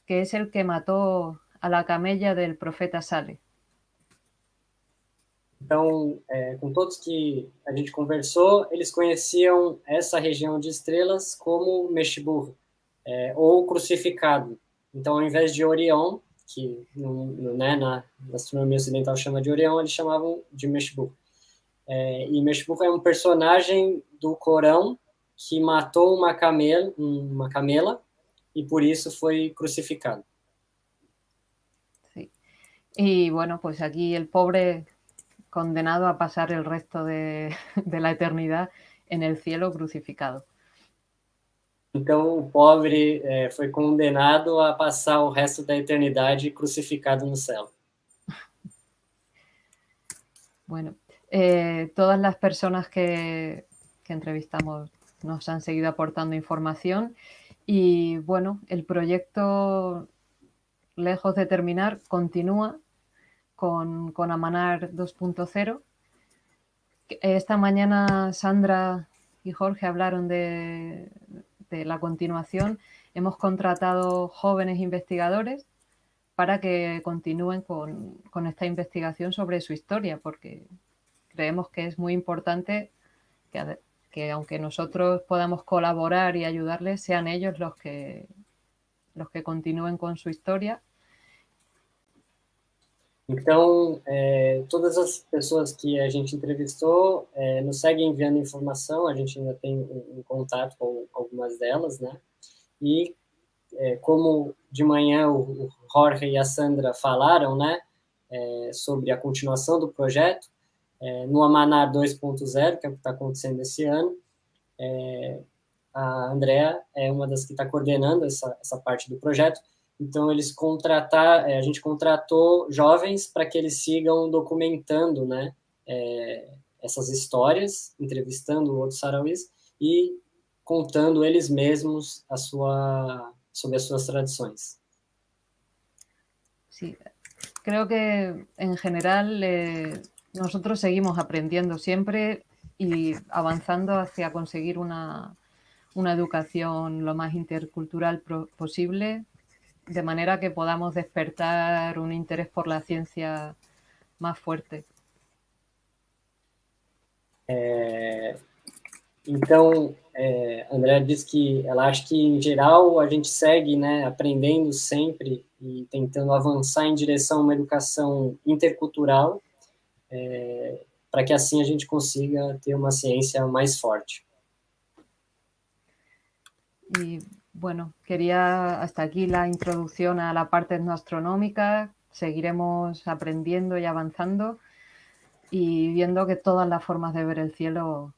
[SPEAKER 4] que es el que mató a la camella del profeta Saleh.
[SPEAKER 2] Então, com todos que a gente conversou, eles conheciam essa região de estrelas como Meshbuh, ou crucificado. Então, ao invés de Orião, que né, na astronomia ocidental chama de Orião, eles chamavam de Meshbuh. E Meshbuh é um personagem do Corão que matou uma camela e por isso foi crucificado.
[SPEAKER 4] Sí. Y bueno, pues aquí el pobre condenado a pasar el resto de la eternidad en el cielo crucificado.
[SPEAKER 2] Então, o pobre foi condenado a passar o resto da eternidade crucificado no céu.
[SPEAKER 4] Bueno, todas las personas que entrevistamos nos han seguido aportando información y, bueno, el proyecto, lejos de terminar, continúa con Amanar 2.0. Esta mañana Sandra y Jorge hablaron de la continuación. Hemos contratado jóvenes investigadores para que continúen con esta investigación sobre su historia, porque creemos que es muy importante que aunque nosotros podamos colaborar y ayudarles, sean ellos los que continúen con su historia.
[SPEAKER 2] Então, todas as pessoas que a gente entrevistou nos seguem enviando informação, a gente ainda tem um contato com algumas delas, né? E como de manhã o Jorge e a Sandra falaram, né, sobre a continuação do projeto, no Amanar 2.0, que é o que está acontecendo esse ano, a Andrea é uma das que está coordenando essa parte do projeto. Então, a gente contratou jovens para que eles sigam documentando, né, essas histórias, entrevistando outros sarauís e contando eles mesmos sobre as suas tradições.
[SPEAKER 4] Sí, creo que en general nosotros seguimos aprendiendo siempre y avanzando hacia conseguir una educación lo más intercultural posible, de manera que podamos despertar un interés por la ciencia más fuerte.
[SPEAKER 2] Então, Andrea diz que ela acha que, em geral, a gente segue, né, aprendendo sempre e tentando avançar em direção a uma educação intercultural, para que assim a gente consiga ter uma ciência mais forte.
[SPEAKER 4] Y bueno, quería hasta aquí la introducción a la parte etnoastronómica. Seguiremos aprendiendo y avanzando y viendo que todas las formas de ver el cielo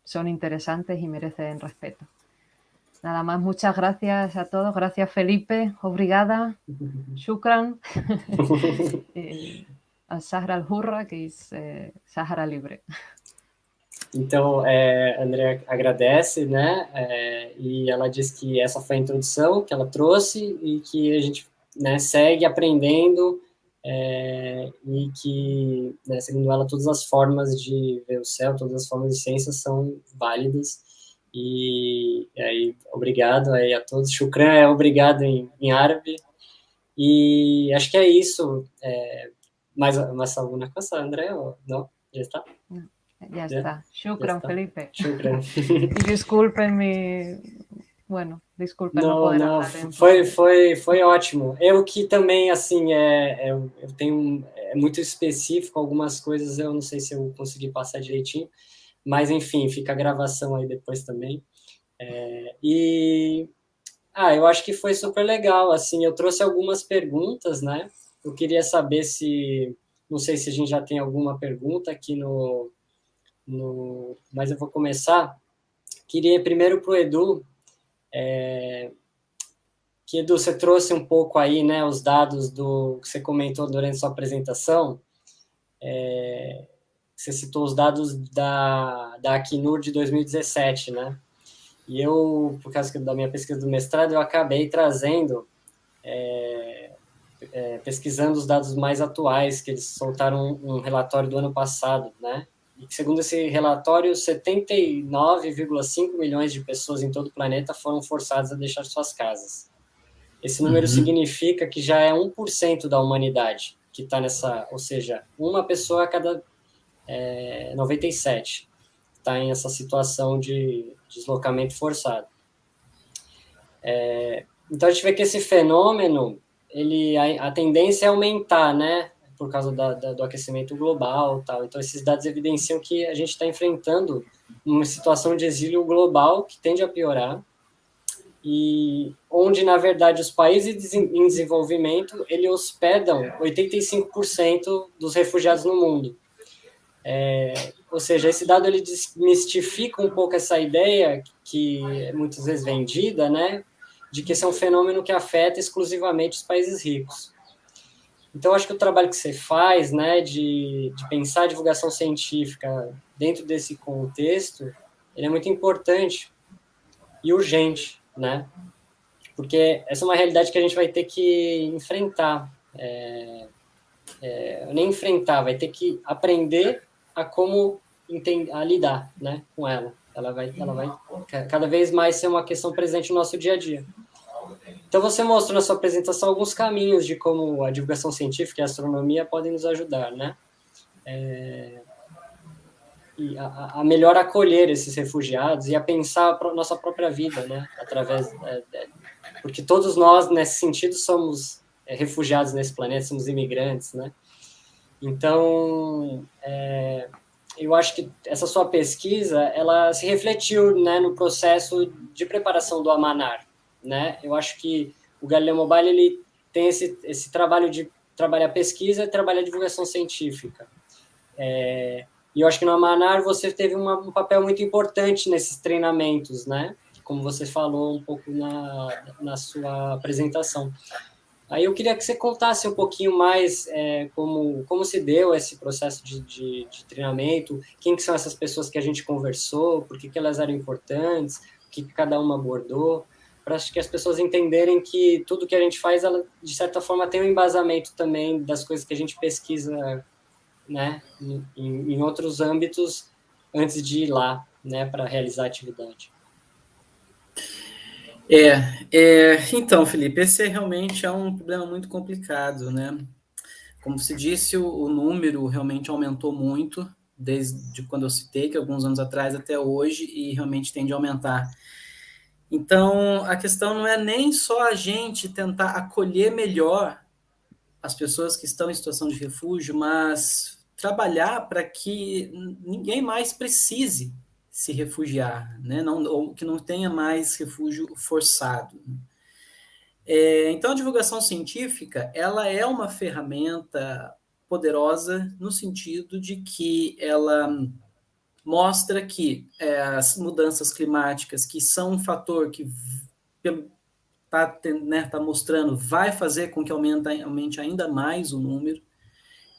[SPEAKER 4] son interesantes y merecen respeto. Nada más, muchas gracias a todos. Gracias, Felipe. Obrigada. Shukran. A Sahara al-Hurra, que é Sahara Livre.
[SPEAKER 2] Então, Andrea agradece, né, e ela diz que essa foi a introdução que ela trouxe e que a gente, né, segue aprendendo e que, né, segundo ela, todas as formas de ver o céu, todas as formas de ciência são válidas. E aí, obrigado aí a todos. Shukran é obrigado em árabe. E acho que é isso. Mais alguma coisa, André? Não? Já está?
[SPEAKER 4] Ya está. Shukran, Felipe.
[SPEAKER 2] Shukran.
[SPEAKER 4] Y discúlpenme, bueno, disculpen no poder
[SPEAKER 2] Não,
[SPEAKER 4] hablar en portugués.
[SPEAKER 2] foi ótimo. Eu que também, assim, eu tenho muito específico, algumas coisas eu não sei se eu consegui passar direitinho, mas enfim, fica a gravação aí depois também. Eu acho que foi super legal, assim, eu trouxe algumas perguntas, né? Eu queria saber não sei se a gente já tem alguma pergunta aqui mas eu vou começar. Queria ir primeiro para o Edu, que, Edu, você trouxe um pouco aí, né, os dados que você comentou durante a sua apresentação. Você citou os dados da Acnur de 2017, né? E eu, por causa da minha pesquisa do mestrado, eu acabei trazendo, pesquisando os dados mais atuais, que eles soltaram um relatório do ano passado, né? E segundo esse relatório, 79,5 milhões de pessoas em todo o planeta foram forçadas a deixar suas casas. Esse número significa que já é 1% da humanidade que está nessa, ou seja, uma pessoa a cada 97 está em essa situação de deslocamento forçado. Então a gente vê que esse fenômeno, a tendência é aumentar, né, por causa do aquecimento global, tal. Então esses dados evidenciam que a gente está enfrentando uma situação de exílio global que tende a piorar, e onde, na verdade, os países em desenvolvimento, eles hospedam 85% dos refugiados no mundo. Ou seja, esse dado ele desmistifica um pouco essa ideia que muitas vezes vendida, né, de que esse é um fenômeno que afeta exclusivamente os países ricos. Então, acho que o trabalho que você faz, né, de pensar a divulgação científica dentro desse contexto, ele é muito importante e urgente, né? Porque essa é uma realidade que a gente vai ter que enfrentar. Nem enfrentar, vai ter que aprender a como a lidar, né, com ela. Ela vai cada vez mais ser uma questão presente no nosso dia a dia. Então, você mostrou na sua apresentação alguns caminhos de como a divulgação científica e a astronomia podem nos ajudar, né? E a melhor acolher esses refugiados e a pensar a nossa própria vida, né? Através porque todos nós, nesse sentido, somos refugiados nesse planeta, somos imigrantes, né? Então, eu acho que essa sua pesquisa, ela se refletiu, né, no processo de preparação do Amanar, né? Eu acho que o Galileu Mobile ele tem esse trabalho de trabalhar pesquisa e trabalhar divulgação científica. E eu acho que no Amanar você teve um papel muito importante nesses treinamentos, né? Como você falou um pouco na sua apresentação. Aí eu queria que você contasse um pouquinho mais como se deu esse processo de treinamento, quem que são essas pessoas que a gente conversou, por que elas eram importantes, o que cada uma abordou, para que as pessoas entenderem que tudo que a gente faz, ela, de certa forma, tem um embasamento também das coisas que a gente pesquisa, né, em outros âmbitos antes de ir lá, né, para realizar a atividade.
[SPEAKER 3] Então, Felipe, esse realmente é um problema muito complicado, né? Como você disse, o número realmente aumentou muito, desde quando eu citei, que alguns anos atrás até hoje, e realmente tende a aumentar. Então, a questão não é nem só a gente tentar acolher melhor as pessoas que estão em situação de refúgio, mas trabalhar para que ninguém mais precise se refugiar, né? Ou que não tenha mais refúgio forçado. Então, a divulgação científica, ela é uma ferramenta poderosa no sentido de que ela mostra que as mudanças climáticas, que são um fator que está mostrando, vai fazer com que aumente ainda mais o número,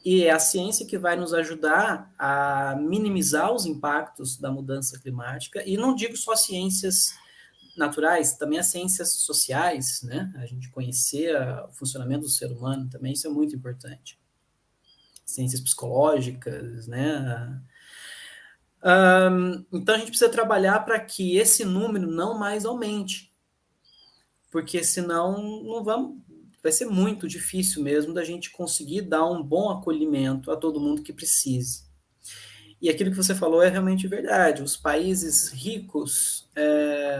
[SPEAKER 3] e é a ciência que vai nos ajudar a minimizar os impactos da mudança climática, e não digo só ciências naturais, também as ciências sociais, né? A gente conhecer o funcionamento do ser humano também, isso é muito importante. ciências psicológicas, né? Então, a gente precisa trabalhar para que esse número não mais aumente, porque senão vai ser muito difícil mesmo da gente conseguir dar um bom acolhimento a todo mundo que precise. E aquilo que você falou é realmente verdade. Os países ricos,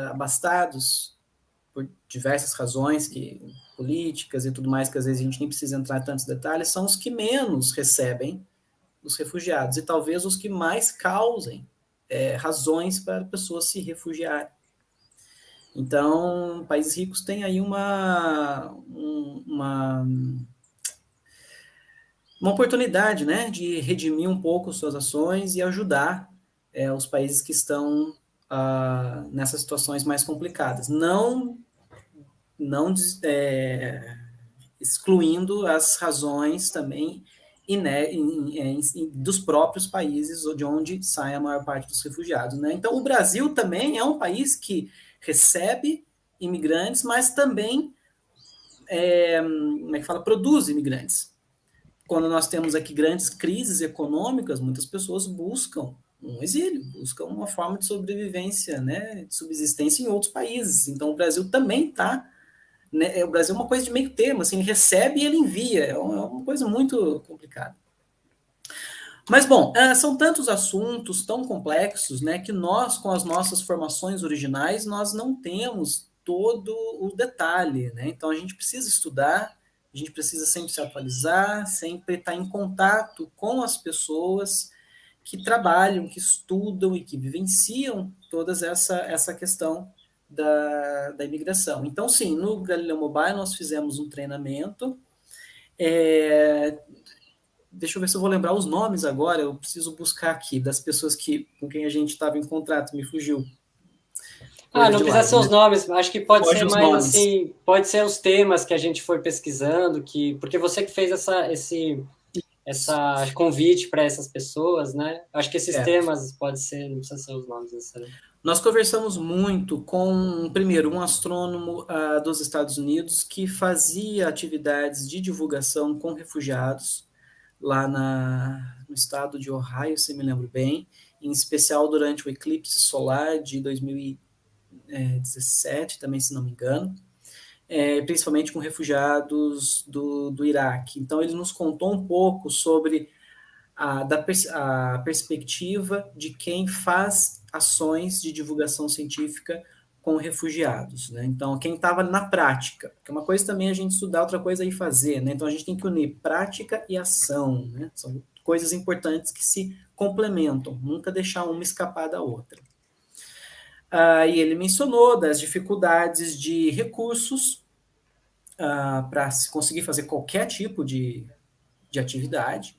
[SPEAKER 3] abastados, por diversas razões, políticas e tudo mais, que às vezes a gente nem precisa entrar em tantos detalhes, são os que menos recebem os refugiados, e talvez os que mais causem razões para pessoas se refugiarem. Então, países ricos têm aí uma oportunidade, né, de redimir um pouco suas ações e ajudar os países que estão nessas situações mais complicadas. Não excluindo as razões também dos próprios países de onde sai a maior parte dos refugiados, né? Então, o Brasil também é um país que recebe imigrantes, mas também produz imigrantes. Quando nós temos aqui grandes crises econômicas, muitas pessoas buscam um exílio, buscam uma forma de sobrevivência, né, de subsistência em outros países. Então, o Brasil também está, né, o Brasil é uma coisa de meio termo, assim, ele recebe e ele envia, é uma coisa muito complicada. Mas, bom, são tantos assuntos tão complexos, né, que nós, com as nossas formações originais, nós não temos todo o detalhe, né? Então, a gente precisa estudar, a gente precisa sempre se atualizar, sempre estar em contato com as pessoas que trabalham, que estudam e que vivenciam toda essa questão da imigração. Então, sim, no Galileu Mobile nós fizemos um treinamento. Deixa eu ver se eu vou lembrar os nomes agora, eu preciso buscar aqui, das pessoas com quem a gente estava em contrato, me fugiu.
[SPEAKER 2] Não precisa ser os nomes, acho que pode ser mais
[SPEAKER 3] nomes.
[SPEAKER 2] Assim, pode ser os temas que a gente foi pesquisando, porque você que fez essa convite para essas pessoas, né? Acho que esses temas pode ser, não precisa ser os nomes necessariamente.
[SPEAKER 3] Nós conversamos muito com, primeiro, um astrônomo dos Estados Unidos que fazia atividades de divulgação com refugiados lá no estado de Ohio, se me lembro bem, em especial durante o eclipse solar de 2017, também, se não me engano, principalmente com refugiados do Iraque. Então, ele nos contou um pouco sobre a perspectiva de quem faz ações de divulgação científica com refugiados, né? Então, quem estava na prática, porque uma coisa também é a gente estudar, outra coisa é ir fazer, né? Então, a gente tem que unir prática e ação, né? São coisas importantes que se complementam, nunca deixar uma escapar da outra. E ele mencionou das dificuldades de recursos para se conseguir fazer qualquer tipo de atividade.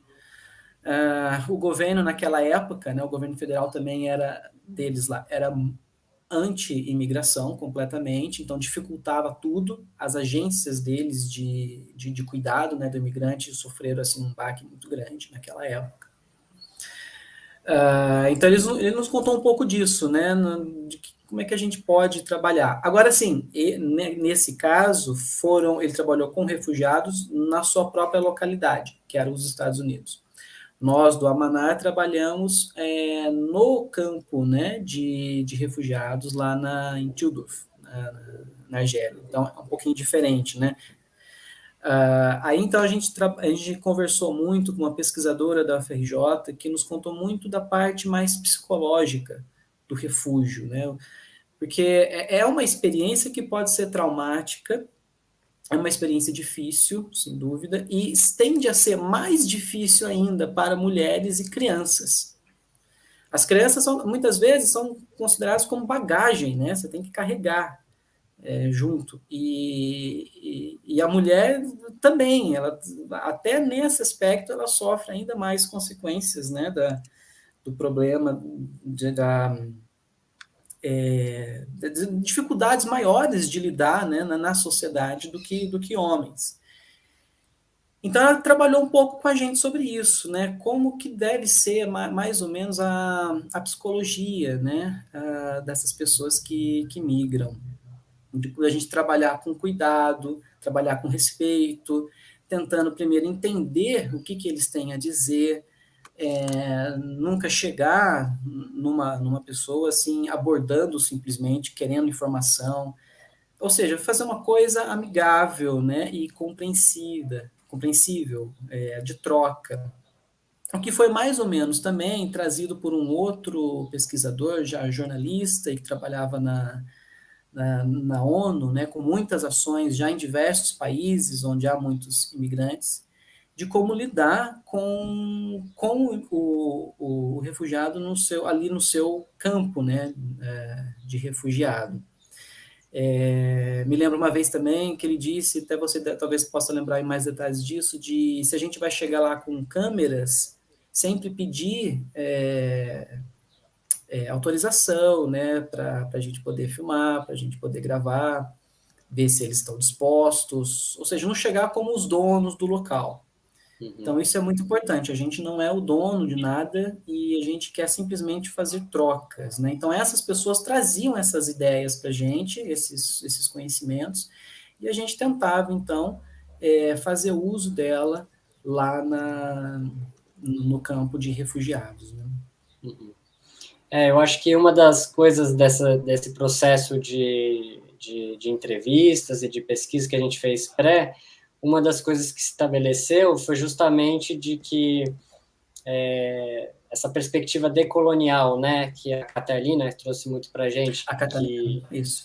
[SPEAKER 3] O governo naquela época, né, o governo federal também era anti-imigração completamente, então dificultava tudo. As agências deles de cuidado, né, do imigrante sofreram assim, um baque muito grande naquela época. Então ele nos contou um pouco disso, né, como é que a gente pode trabalhar. Agora, sim, nesse caso, ele trabalhou com refugiados na sua própria localidade, que era os Estados Unidos. Nós, do Amanar, trabalhamos no campo, né, de refugiados lá em Tildorf, na Argélia. Então, é um pouquinho diferente, né? Então, a gente conversou muito com uma pesquisadora da UFRJ que nos contou muito da parte mais psicológica do refúgio, né? Porque é uma experiência que pode ser traumática, é uma experiência difícil, sem dúvida, e tende a ser mais difícil ainda para mulheres e crianças. As crianças, muitas vezes, são consideradas como bagagem, né? Você tem que carregar junto. E a mulher também, até nesse aspecto, ela sofre ainda mais consequências, né, do problema de dificuldades maiores de lidar, né, na sociedade do que homens. Então, ela trabalhou um pouco com a gente sobre isso, né, como que deve ser mais ou menos a psicologia, né, dessas pessoas que migram. A gente trabalhar com cuidado, trabalhar com respeito, tentando primeiro entender o que eles têm a dizer, nunca chegar numa pessoa assim, abordando simplesmente, querendo informação, ou seja, fazer uma coisa amigável, né, e compreensível, de troca. O que foi mais ou menos também trazido por um outro pesquisador, já jornalista, e que trabalhava na ONU, né, com muitas ações já em diversos países onde há muitos imigrantes, de como lidar com o refugiado ali no seu campo, né, de refugiado. Me lembro uma vez também que ele disse, até você talvez possa lembrar em mais detalhes disso, de se a gente vai chegar lá com câmeras, sempre pedir autorização, né, para a gente poder filmar, para a gente poder gravar, ver se eles estão dispostos, ou seja, não chegar como os donos do local. Então, isso é muito importante. A gente não é o dono de nada e a gente quer simplesmente fazer trocas, né? Então, essas pessoas traziam essas ideias para a gente, esses conhecimentos, e a gente tentava, então, fazer uso dela lá no campo de refugiados, né?
[SPEAKER 2] Eu acho que uma das coisas desse processo de entrevistas e de pesquisa que a gente fez uma das coisas que se estabeleceu foi justamente de que essa perspectiva decolonial, né, que a Catalina trouxe muito para a gente.
[SPEAKER 3] A Catalina, isso.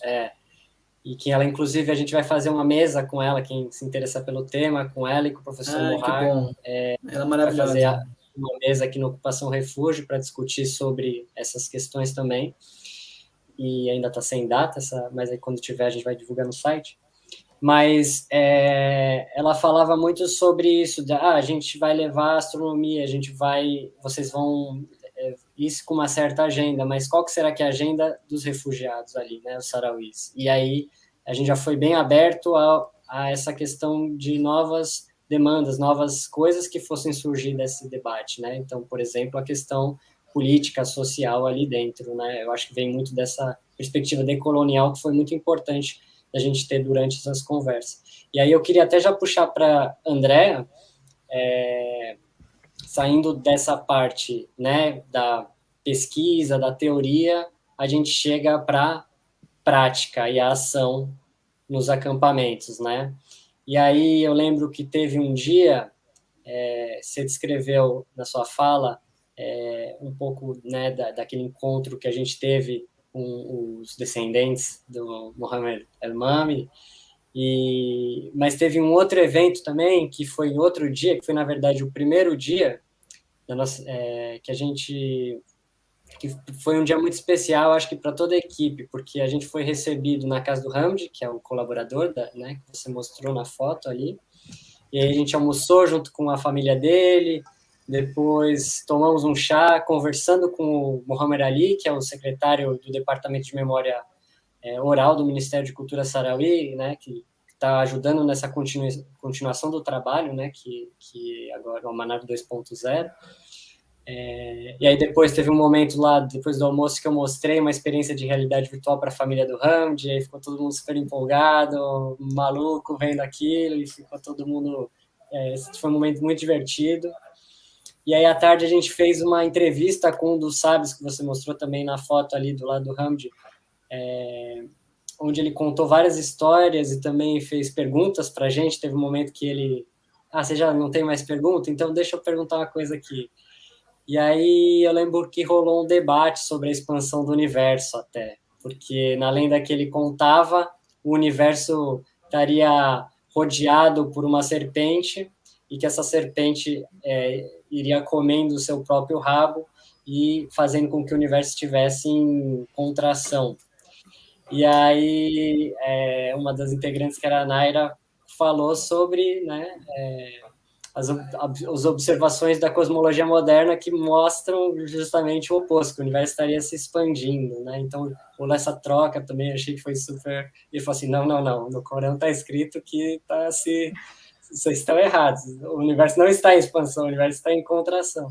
[SPEAKER 2] E que ela, inclusive, a gente vai fazer uma mesa com ela, quem se interessar pelo tema, com ela e com o professor Mohar.
[SPEAKER 3] Que bom. Ela é maravilhosa.
[SPEAKER 2] Vai fazer uma mesa aqui no Ocupação Refúgio para discutir sobre essas questões também. E ainda está sem data, mas aí quando tiver a gente vai divulgar no site. Mas ela falava muito sobre isso, a gente vai levar astronomia, vocês vão isso com uma certa agenda, mas qual que será que é a agenda dos refugiados ali, né, os sarauís? E aí a gente já foi bem aberto a essa questão de novas demandas, novas coisas que fossem surgir desse debate, né? Então, por exemplo, a questão política, social ali dentro, né? Eu acho que vem muito dessa perspectiva decolonial que foi muito importante a gente ter durante essas conversas. E aí eu queria até já puxar para Andréa, saindo dessa parte, né, da pesquisa, da teoria, a gente chega para prática e a ação nos acampamentos, né? E aí eu lembro que teve um dia, você descreveu na sua fala um pouco, né, daquele encontro que a gente teve com os descendentes do Mohamed El-Mami, mas teve um outro evento também, que foi em outro dia, que foi, na verdade, o primeiro dia da nossa, que foi um dia muito especial, acho que para toda a equipe, porque a gente foi recebido na casa do Hamdi, que é o colaborador, né, que você mostrou na foto ali, e aí a gente almoçou junto com a família dele, depois tomamos um chá conversando com o Mohamed Ali, que é o secretário do Departamento de Memória Oral do Ministério de Cultura Sarauí, né, que está ajudando nessa continuação do trabalho, né, que agora é o Manar 2.0. E aí depois teve um momento lá, depois do almoço, que eu mostrei uma experiência de realidade virtual para a família do Hamdi, aí ficou todo mundo super empolgado, maluco vendo aquilo, e ficou todo mundo... foi um momento muito divertido. E aí, à tarde, a gente fez uma entrevista com um dos sábios que você mostrou também na foto ali do lado do Hamdi, onde ele contou várias histórias e também fez perguntas para a gente. Teve um momento que ele... você já não tem mais pergunta? Então, deixa eu perguntar uma coisa aqui. E aí, eu lembro que rolou um debate sobre a expansão do universo até, porque na lenda que ele contava, o universo estaria rodeado por uma serpente e que essa serpente iria comendo o seu próprio rabo e fazendo com que o universo estivesse em contração. E aí, uma das integrantes, que era a Naira, falou sobre, né, as observações da cosmologia moderna que mostram justamente o oposto, que o universo estaria se expandindo, né? Então, essa troca também achei que foi super... Ele falou assim, não, no Corão está escrito que vocês estão errados, o universo não está em expansão, o universo está em contração.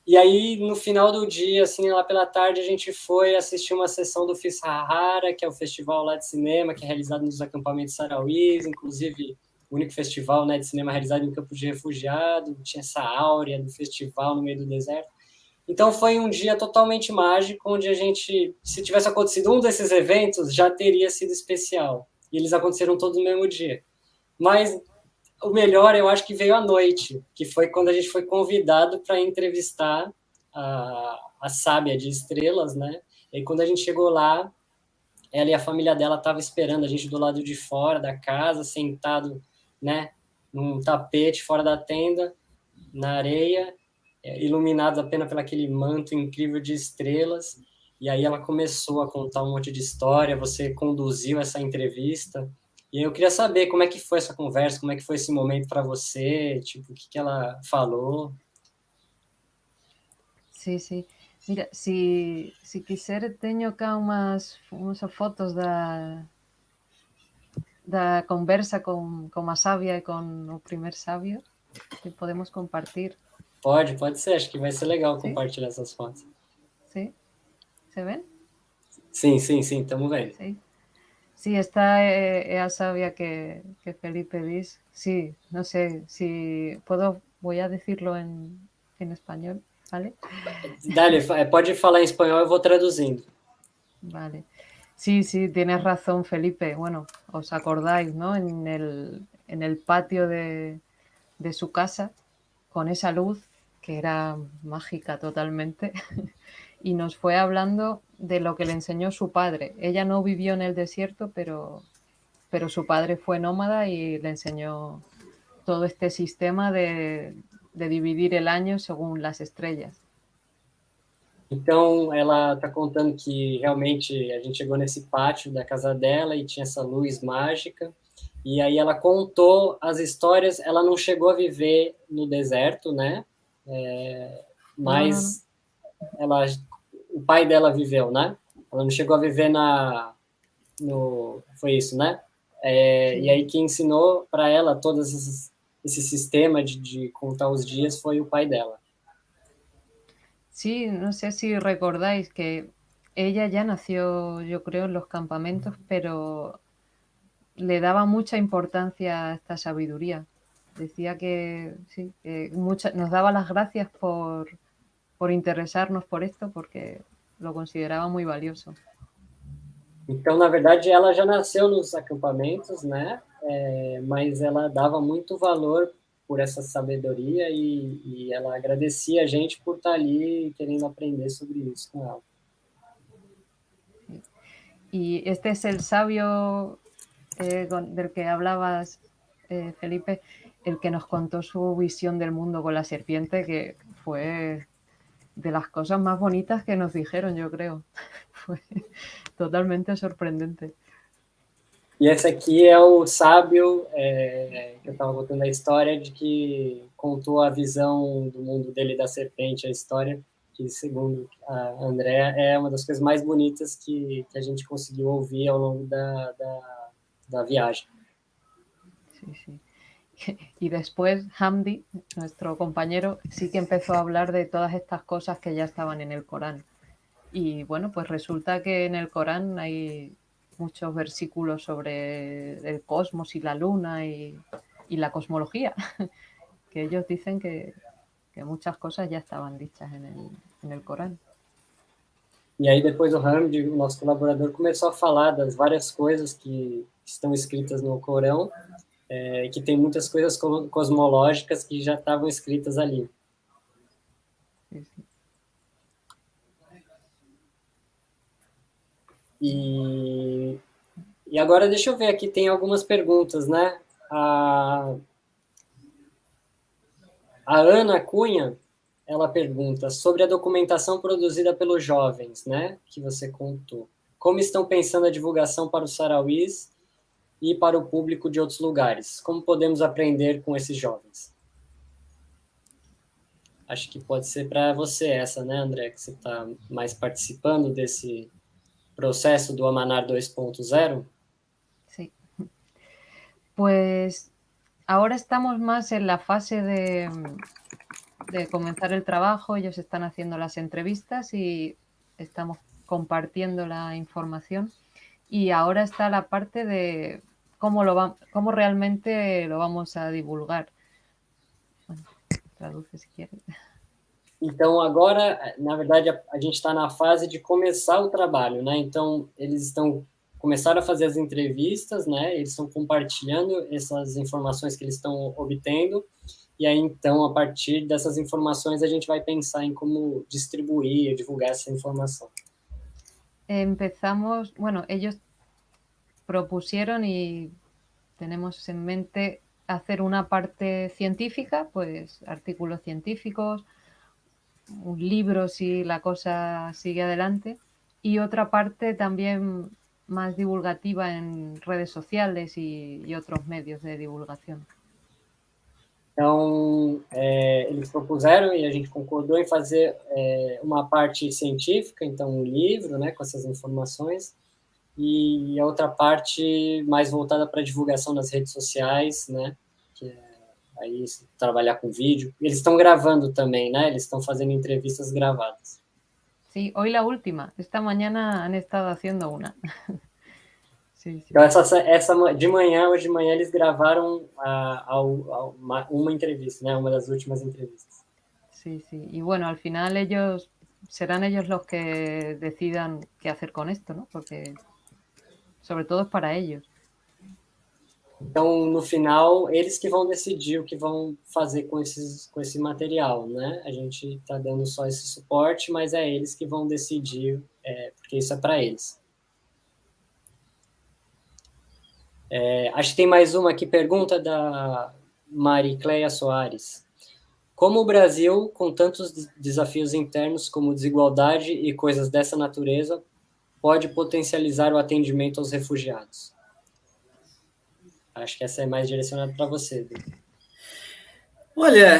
[SPEAKER 2] E aí, no final do dia, assim, lá pela tarde, a gente foi assistir uma sessão do FIS Sahara, que é o festival lá de cinema, que é realizado nos acampamentos sarauís, inclusive único festival, né, de cinema realizado em campo de refugiado, tinha essa áurea do festival no meio do deserto. Então foi um dia totalmente mágico, onde a gente, se tivesse acontecido um desses eventos, já teria sido especial. E eles aconteceram todos no mesmo dia. Mas o melhor, eu acho que veio à noite, que foi quando a gente foi convidado para entrevistar a sábia de estrelas, né? E quando a gente chegou lá, ela e a família dela estavam esperando a gente do lado de fora da casa, sentado, né, num tapete fora da tenda, na areia, iluminados apenas pelo aquele manto incrível de estrelas. E aí ela começou a contar um monte de história, você conduziu essa entrevista. E eu queria saber como é que foi essa conversa, como é que foi esse momento para você, tipo, o que ela falou.
[SPEAKER 4] Sí, sí. Mira, si quiser teño acá unhas fotos da conversa con a sabia e con o primer sabio que podemos compartir.
[SPEAKER 2] Pode ser, acho que vai ser legal
[SPEAKER 4] Sí?
[SPEAKER 2] compartilhar essas fotos.
[SPEAKER 4] Sí? Se ven?
[SPEAKER 2] Sim, estamos vendo.
[SPEAKER 4] Sí. Sí, esta é a sabia que Felipe dis. Sí, no sé si voy a decirlo en español, ¿vale?
[SPEAKER 2] Dale, pode falar em espanhol, eu vou traduzindo.
[SPEAKER 4] Vale. Sí, sí, tienes razón, Felipe. Bueno, os acordáis, ¿no? En el patio de su casa, con esa luz que era mágica totalmente, y nos fue hablando de lo que le enseñó su padre. Ella no vivió en el desierto, pero su padre fue nómada y le enseñó todo este sistema de dividir el año según las estrellas.
[SPEAKER 2] Então, ela está contando que realmente a gente chegou nesse pátio da casa dela e tinha essa luz mágica. E aí ela contou as histórias. Ela não chegou a viver no deserto, né? Mas o pai dela viveu, né? Ela não chegou a viver foi isso, né? E aí quem ensinou para ela todo esse sistema de contar os dias foi o pai dela.
[SPEAKER 4] Sí, no sé si recordáis que ella ya nació, yo creo, en los campamentos, pero le daba mucha importancia a esta sabiduría. Decía que sí, que nos daba las gracias por interesarnos por esto, porque lo consideraba muy valioso.
[SPEAKER 2] Então, na verdade, ela já nasceu nos acampamentos, né? Mas ela dava muito valor por essa sabedoria e ela agradecia a gente por estar ali querendo aprender sobre isso com ela.
[SPEAKER 4] Y este es el sabio del que hablabas, Felipe, el que nos contó su visión del mundo con la serpiente, que fue de las cosas más bonitas que nos dijeron, yo creo. Fue totalmente sorprendente.
[SPEAKER 2] E esse aqui é o sábio que eu estava contando a história de que contou a visão do mundo dele da serpente, a história que, segundo a Andrea, é uma das coisas mais bonitas que a gente conseguiu ouvir ao longo da viagem.
[SPEAKER 4] Sí, sí. Y después Hamdi, nuestro compañero, sí que empezó a hablar de todas estas cosas que ya estaban en el Corán. Y bueno, pues resulta que en el Corán hay muchos versículos sobre el cosmos y la luna y la cosmología, que ellos dicen que muchas cosas ya estaban dichas en el Corán.
[SPEAKER 2] E aí depois o Hamdi, o nosso colaborador, começou a falar das várias coisas que estão escritas no Corão, que tem muitas coisas cosmológicas que já estavam escritas ali.
[SPEAKER 4] Sí, sí.
[SPEAKER 2] E agora deixa eu ver aqui, tem algumas perguntas, né? A Ana Cunha, ela pergunta sobre a documentação produzida pelos jovens, né? Que você contou. Como estão pensando a divulgação para os sarauís e para o público de outros lugares? Como podemos aprender com esses jovens? Acho que pode ser para você essa, né, André? Que você está mais participando desse proceso do Amanar 2.0.
[SPEAKER 4] Sí. Pues ahora estamos más en la fase de comenzar el trabajo. Ellos están haciendo las entrevistas y estamos compartiendo la información. Y ahora está la parte de cómo realmente lo vamos a divulgar. Bueno, traduce si quieres.
[SPEAKER 2] Então, agora, na verdade, a gente está na fase de começar o trabalho, né? Então, eles começaram a fazer as entrevistas, né? Eles estão compartilhando essas informações que eles estão obtendo, e aí, então, a partir dessas informações, a gente vai pensar em como distribuir, divulgar essa informação.
[SPEAKER 4] Empezamos, bueno, ellos propusieron y tenemos en mente hacer una parte científica, pues artículos científicos, un libro si la cosa sigue adelante, y otra parte también más divulgativa en redes sociales y otros medios de divulgación.
[SPEAKER 2] Então, eles propuseram e a gente concordou em fazer uma parte científica, então um livro, né, com essas informações, e a outra parte mais voltada para a divulgação nas redes sociais, né, que é aí trabalhar com vídeo. Eles estão gravando também, né, eles estão fazendo entrevistas gravadas.
[SPEAKER 4] Sí, hoy la última. Esta mañana han estado haciendo una. Sí, sí.
[SPEAKER 2] Então, essa de manhã, hoje de manhã, eles gravaram uma entrevista, né, uma das últimas entrevistas.
[SPEAKER 4] Sí, sí. Y bueno, al final serán ellos los que decidan qué hacer con esto, ¿no? Porque sobre todo es para ellos.
[SPEAKER 2] Então, no final, eles que vão decidir o que vão fazer com esse material, né? A gente está dando só esse suporte, mas é eles que vão decidir, porque isso é para eles. Acho que tem mais uma aqui, pergunta da Maricleia Soares. Como o Brasil, com tantos desafios internos como desigualdade e coisas dessa natureza, pode potencializar o atendimento aos refugiados? Acho que essa é mais direcionada para você, Edu.
[SPEAKER 3] Olha,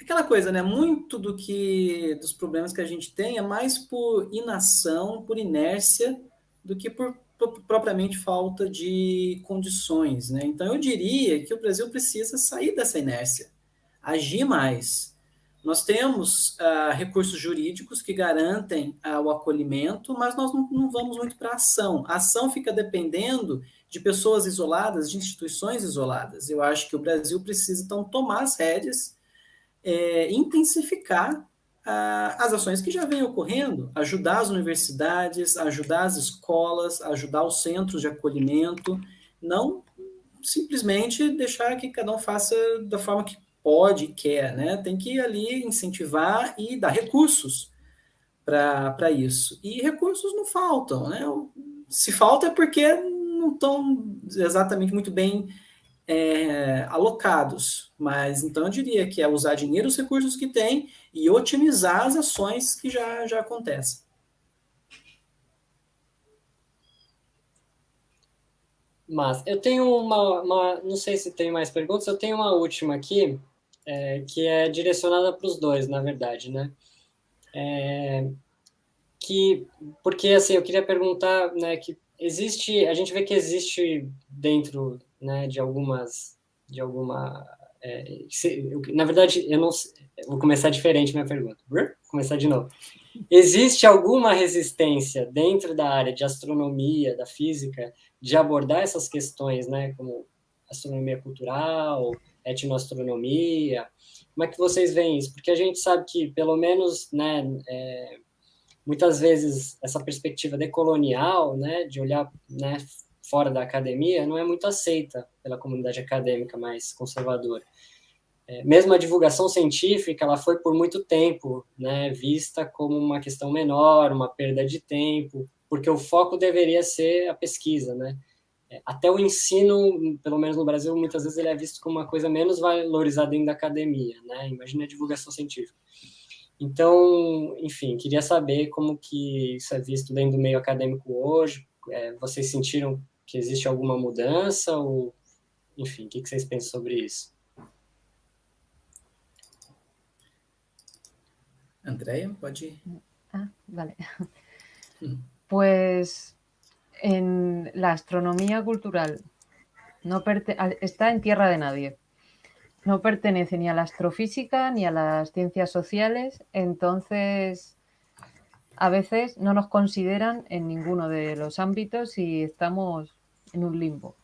[SPEAKER 3] aquela coisa, né? Muito dos problemas que a gente tem é mais por inação, por inércia, do que por propriamente falta de condições, né? Então, eu diria que o Brasil precisa sair dessa inércia, agir mais. Nós temos recursos jurídicos que garantem o acolhimento, mas nós não vamos muito para a ação. A ação fica dependendo de pessoas isoladas, de instituições isoladas. Eu acho que o Brasil precisa, então, tomar as rédeas, intensificar as ações que já vêm ocorrendo, ajudar as universidades, ajudar as escolas, ajudar os centros de acolhimento, não simplesmente deixar que cada um faça da forma que pode e quer, né? Tem que ir ali incentivar e dar recursos para isso. E recursos não faltam, né? Se falta é porque não estão exatamente muito bem alocados, mas então eu diria que é usar dinheiro, os recursos que tem e otimizar as ações que já acontecem.
[SPEAKER 2] Mas eu tenho não sei se tem mais perguntas, eu tenho uma última aqui, que é direcionada para os dois, na verdade, né? Porque, assim, eu queria perguntar, né, que a gente vê que existe dentro, né, na verdade, eu não vou começar diferente minha pergunta. Vou começar de novo. Existe alguma resistência dentro da área de astronomia, da física, de abordar essas questões, né, como astronomia cultural, etnoastronomia? Como é que vocês veem isso? Porque a gente sabe que, pelo menos, né, muitas vezes essa perspectiva decolonial, né, de olhar, né, fora da academia, não é muito aceita pela comunidade acadêmica mais conservadora. Mesmo a divulgação científica, ela foi por muito tempo, né, vista como uma questão menor, uma perda de tempo, porque o foco deveria ser a pesquisa, né? Até o ensino, pelo menos no Brasil, muitas vezes ele é visto como uma coisa menos valorizada dentro da academia, né? Imagina a divulgação científica. Então, enfim, queria saber como que isso é visto dentro do meio acadêmico hoje. Vocês sentiram que existe alguma mudança? Ou, enfim, o que vocês pensam sobre isso?
[SPEAKER 3] Andrea, pode ir.
[SPEAKER 4] Vale. Pues en la astronomía cultural está en tierra de nadie. No pertenece ni a la astrofísica ni a las ciencias sociales, entonces a veces no nos consideran en ninguno de los ámbitos y estamos en un limbo.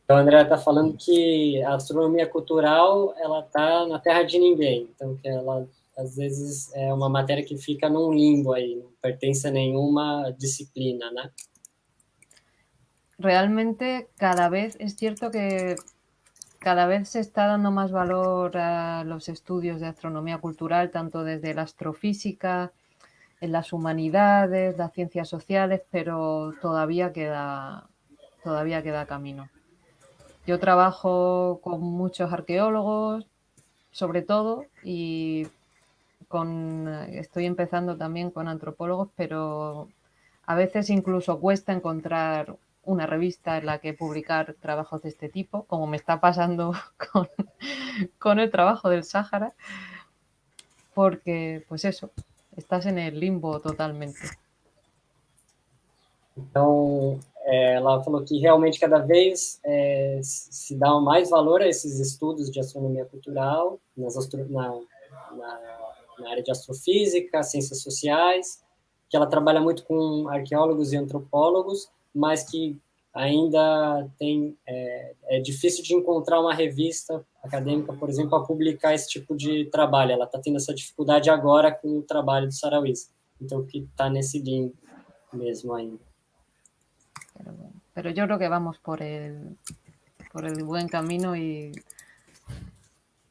[SPEAKER 2] Então, a Andrea está falando que a astronomia cultural, ela está na terra de ninguém. Então, que ela, às vezes, é uma matéria que fica num limbo aí, não pertence a nenhuma disciplina, né?
[SPEAKER 4] Realmente, cada vez es cierto que cada vez se está dando más valor a los estudios de astronomía cultural, tanto desde la astrofísica, en las humanidades, las ciencias sociales, pero todavía queda camino. Yo trabajo con muchos arqueólogos, sobre todo, y estoy empezando también con antropólogos, pero a veces incluso cuesta encontrar una revista en la que publicar trabajos de este tipo, como me está pasando con el trabajo del Sáhara, porque, pues eso, estás en el limbo totalmente.
[SPEAKER 2] Então, ela falou que realmente cada vez se dá mais valor a esses estudos de astronomia cultural, na área de astrofísica, ciências sociais, que ela trabalha muito com arqueólogos e antropólogos, mas que ainda é difícil de encontrar uma revista acadêmica, por exemplo, a publicar esse tipo de trabalho. Ela está tendo essa dificuldade agora com o trabalho do Sarauís. Então, que está nesse limbo mesmo ainda.
[SPEAKER 4] Pero yo creo que vamos por el buen camino y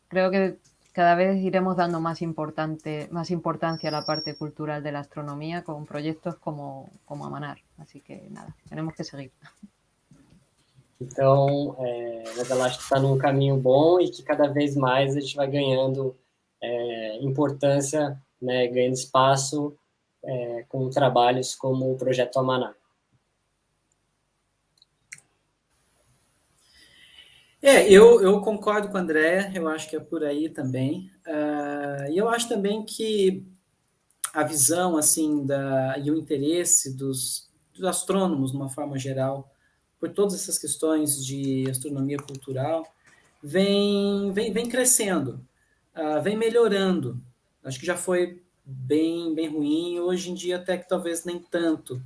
[SPEAKER 4] creo que cada vez iremos dando más importancia a la parte cultural de la astronomía con proyectos como Amanar. Así que nada, tenemos que seguir.
[SPEAKER 2] Então, mas ela acha que está num caminho bom e que cada vez mais a gente vai ganhando importância, né, ganhando espaço com trabalhos como o Projeto Amanar.
[SPEAKER 3] Eu concordo com a Andrea, eu acho que é por aí também. E eu acho também que a visão assim, e o interesse dos astrônomos, de uma forma geral, por todas essas questões de astronomia cultural, vem crescendo, vem melhorando. Acho que já foi bem ruim, hoje em dia até que talvez nem tanto.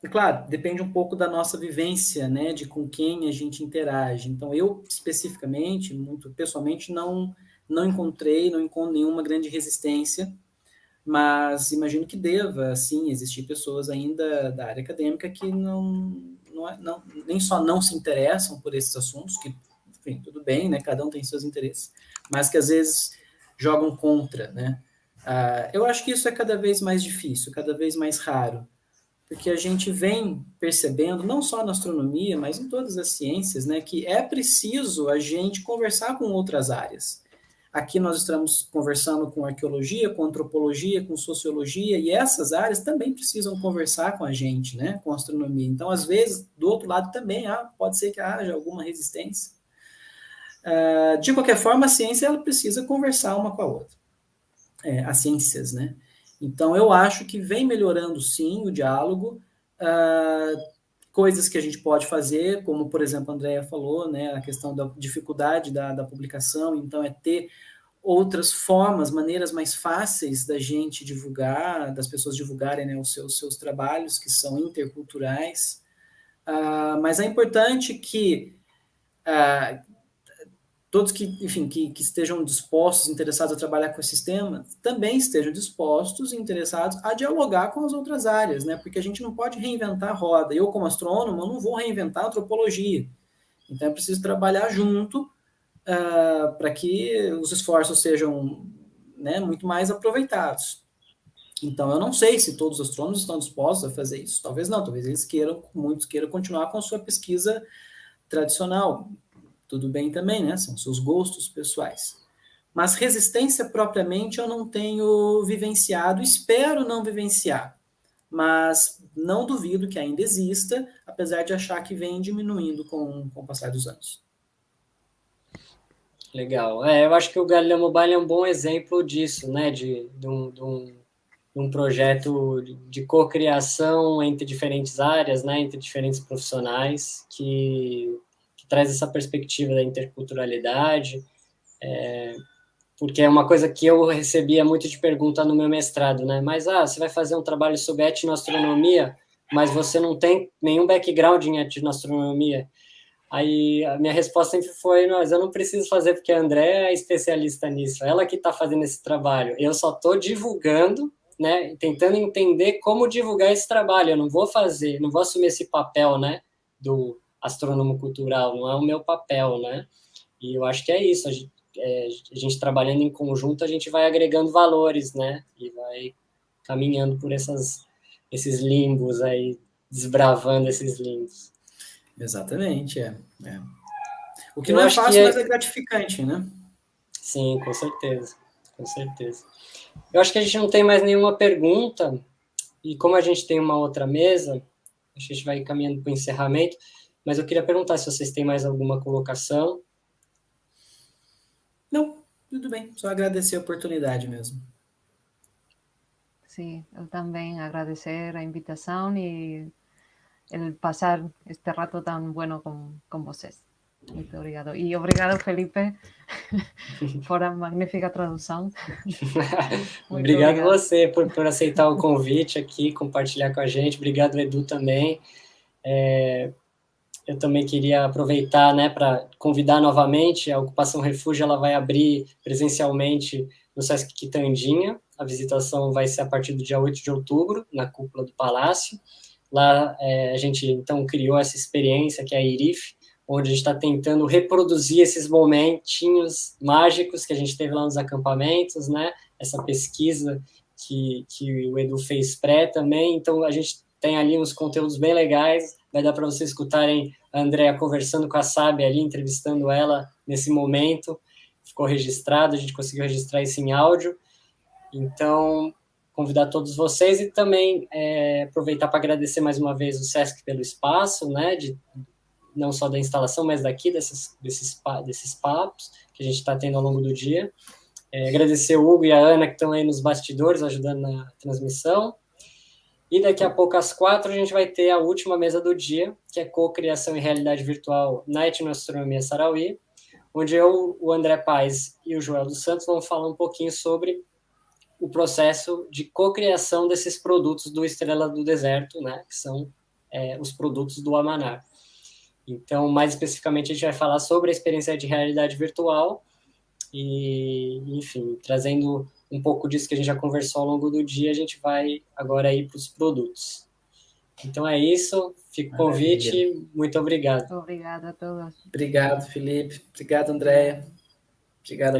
[SPEAKER 3] Claro, depende um pouco da nossa vivência, né, de com quem a gente interage. Então, eu, especificamente, muito pessoalmente, não encontro nenhuma grande resistência, mas imagino que deva, sim, existir pessoas ainda da área acadêmica que nem só não se interessam por esses assuntos, que, enfim, tudo bem, né, cada um tem seus interesses, mas que às vezes jogam contra, né. Eu acho que isso é cada vez mais difícil, cada vez mais raro, porque a gente vem percebendo, não só na astronomia, mas em todas as ciências, né, que é preciso a gente conversar com outras áreas. Aqui nós estamos conversando com arqueologia, com antropologia, com sociologia, e essas áreas também precisam conversar com a gente, né, com a astronomia. Então, às vezes, do outro lado também pode ser que haja alguma resistência. De qualquer forma, a ciência ela precisa conversar uma com a outra. As ciências, né? Então, eu acho que vem melhorando, sim, o diálogo, coisas que a gente pode fazer, como, por exemplo, a Andrea falou, né, a questão da dificuldade da publicação, então é ter outras formas, maneiras mais fáceis da gente divulgar, das pessoas divulgarem, né, os seus trabalhos, que são interculturais, mas é importante que todos que, enfim, que estejam dispostos, interessados a trabalhar com esse tema, também estejam dispostos e interessados a dialogar com as outras áreas, né? Porque a gente não pode reinventar a roda. Eu, como astrônomo, não vou reinventar a antropologia. Então, é preciso trabalhar junto para que os esforços sejam, né, muito mais aproveitados. Então, eu não sei se todos os astrônomos estão dispostos a fazer isso. Talvez não, talvez muitos queiram continuar com a sua pesquisa tradicional. Tudo bem também, né? São seus gostos pessoais. Mas resistência propriamente eu não tenho vivenciado, espero não vivenciar. Mas não duvido que ainda exista, apesar de achar que vem diminuindo com o passar dos anos.
[SPEAKER 2] Legal. Eu acho que o Galileu Mobile é um bom exemplo disso, né? De um projeto de cocriação entre diferentes áreas, né? Entre diferentes profissionais, que traz essa perspectiva da interculturalidade, porque é uma coisa que eu recebia muito de pergunta no meu mestrado, né? Mas, você vai fazer um trabalho sobre etnoastronomia, mas você não tem nenhum background em astronomia. Aí a minha resposta sempre foi, eu não preciso fazer porque a André é especialista nisso, ela que está fazendo esse trabalho, eu só estou divulgando, né, tentando entender como divulgar esse trabalho, eu não vou assumir esse papel, né, do astrônomo cultural, não é o meu papel, né, e eu acho que é isso, a gente trabalhando em conjunto, a gente vai agregando valores, né, e vai caminhando por esses limbos aí, desbravando esses limbos.
[SPEAKER 3] Exatamente, O que não é fácil, mas é gratificante, né?
[SPEAKER 2] Sim, com certeza, com certeza. Eu acho que a gente não tem mais nenhuma pergunta, e como a gente tem uma outra mesa, a gente vai caminhando para o encerramento, mas eu queria perguntar se vocês têm mais alguma colocação.
[SPEAKER 3] Não, tudo bem, só agradecer a oportunidade mesmo.
[SPEAKER 4] Sim, eu também agradecer a invitação e el pasar este rato tan bueno con vocês. Muito obrigado. E obrigado, Felipe, por a magnífica tradução.
[SPEAKER 2] Obrigado você por aceitar o convite aqui, compartilhar com a gente. Obrigado, Edu, também. Eu também queria aproveitar, né, para convidar novamente, a Ocupação Refúgio ela vai abrir presencialmente no Sesc Quitandinha. A visitação vai ser a partir do dia 8 de outubro, na cúpula do Palácio. Lá a gente, então, criou essa experiência, que é a IRIF, onde a gente está tentando reproduzir esses momentinhos mágicos que a gente teve lá nos acampamentos, né? Essa pesquisa que o Edu fez pré também. Então, a gente tem ali uns conteúdos bem legais, vai dar para vocês escutarem a Andrea conversando com a Sábia ali, entrevistando ela nesse momento. Ficou registrado, a gente conseguiu registrar isso em áudio. Então, convidar todos vocês e também aproveitar para agradecer mais uma vez o Sesc pelo espaço, né, não só da instalação, mas daqui, desses papos que a gente está tendo ao longo do dia. Agradecer o Hugo e a Ana, que estão aí nos bastidores, ajudando na transmissão. E daqui a pouco, às 4, a gente vai ter a última mesa do dia, que é cocriação em realidade virtual na Etnoastronomia Sarauí, onde eu, o André Paes e o Joel dos Santos vão falar um pouquinho sobre o processo de cocriação desses produtos do Estrela do Deserto, né, que são os produtos do Amanar. Então, mais especificamente, a gente vai falar sobre a experiência de realidade virtual e, enfim, trazendo um pouco disso que a gente já conversou ao longo do dia, a gente vai agora ir para os produtos. Então é isso, fica o convite, muito obrigado.
[SPEAKER 4] Obrigada a todos.
[SPEAKER 3] Obrigado, Felipe. Obrigado, Andréia. Obrigado a todos.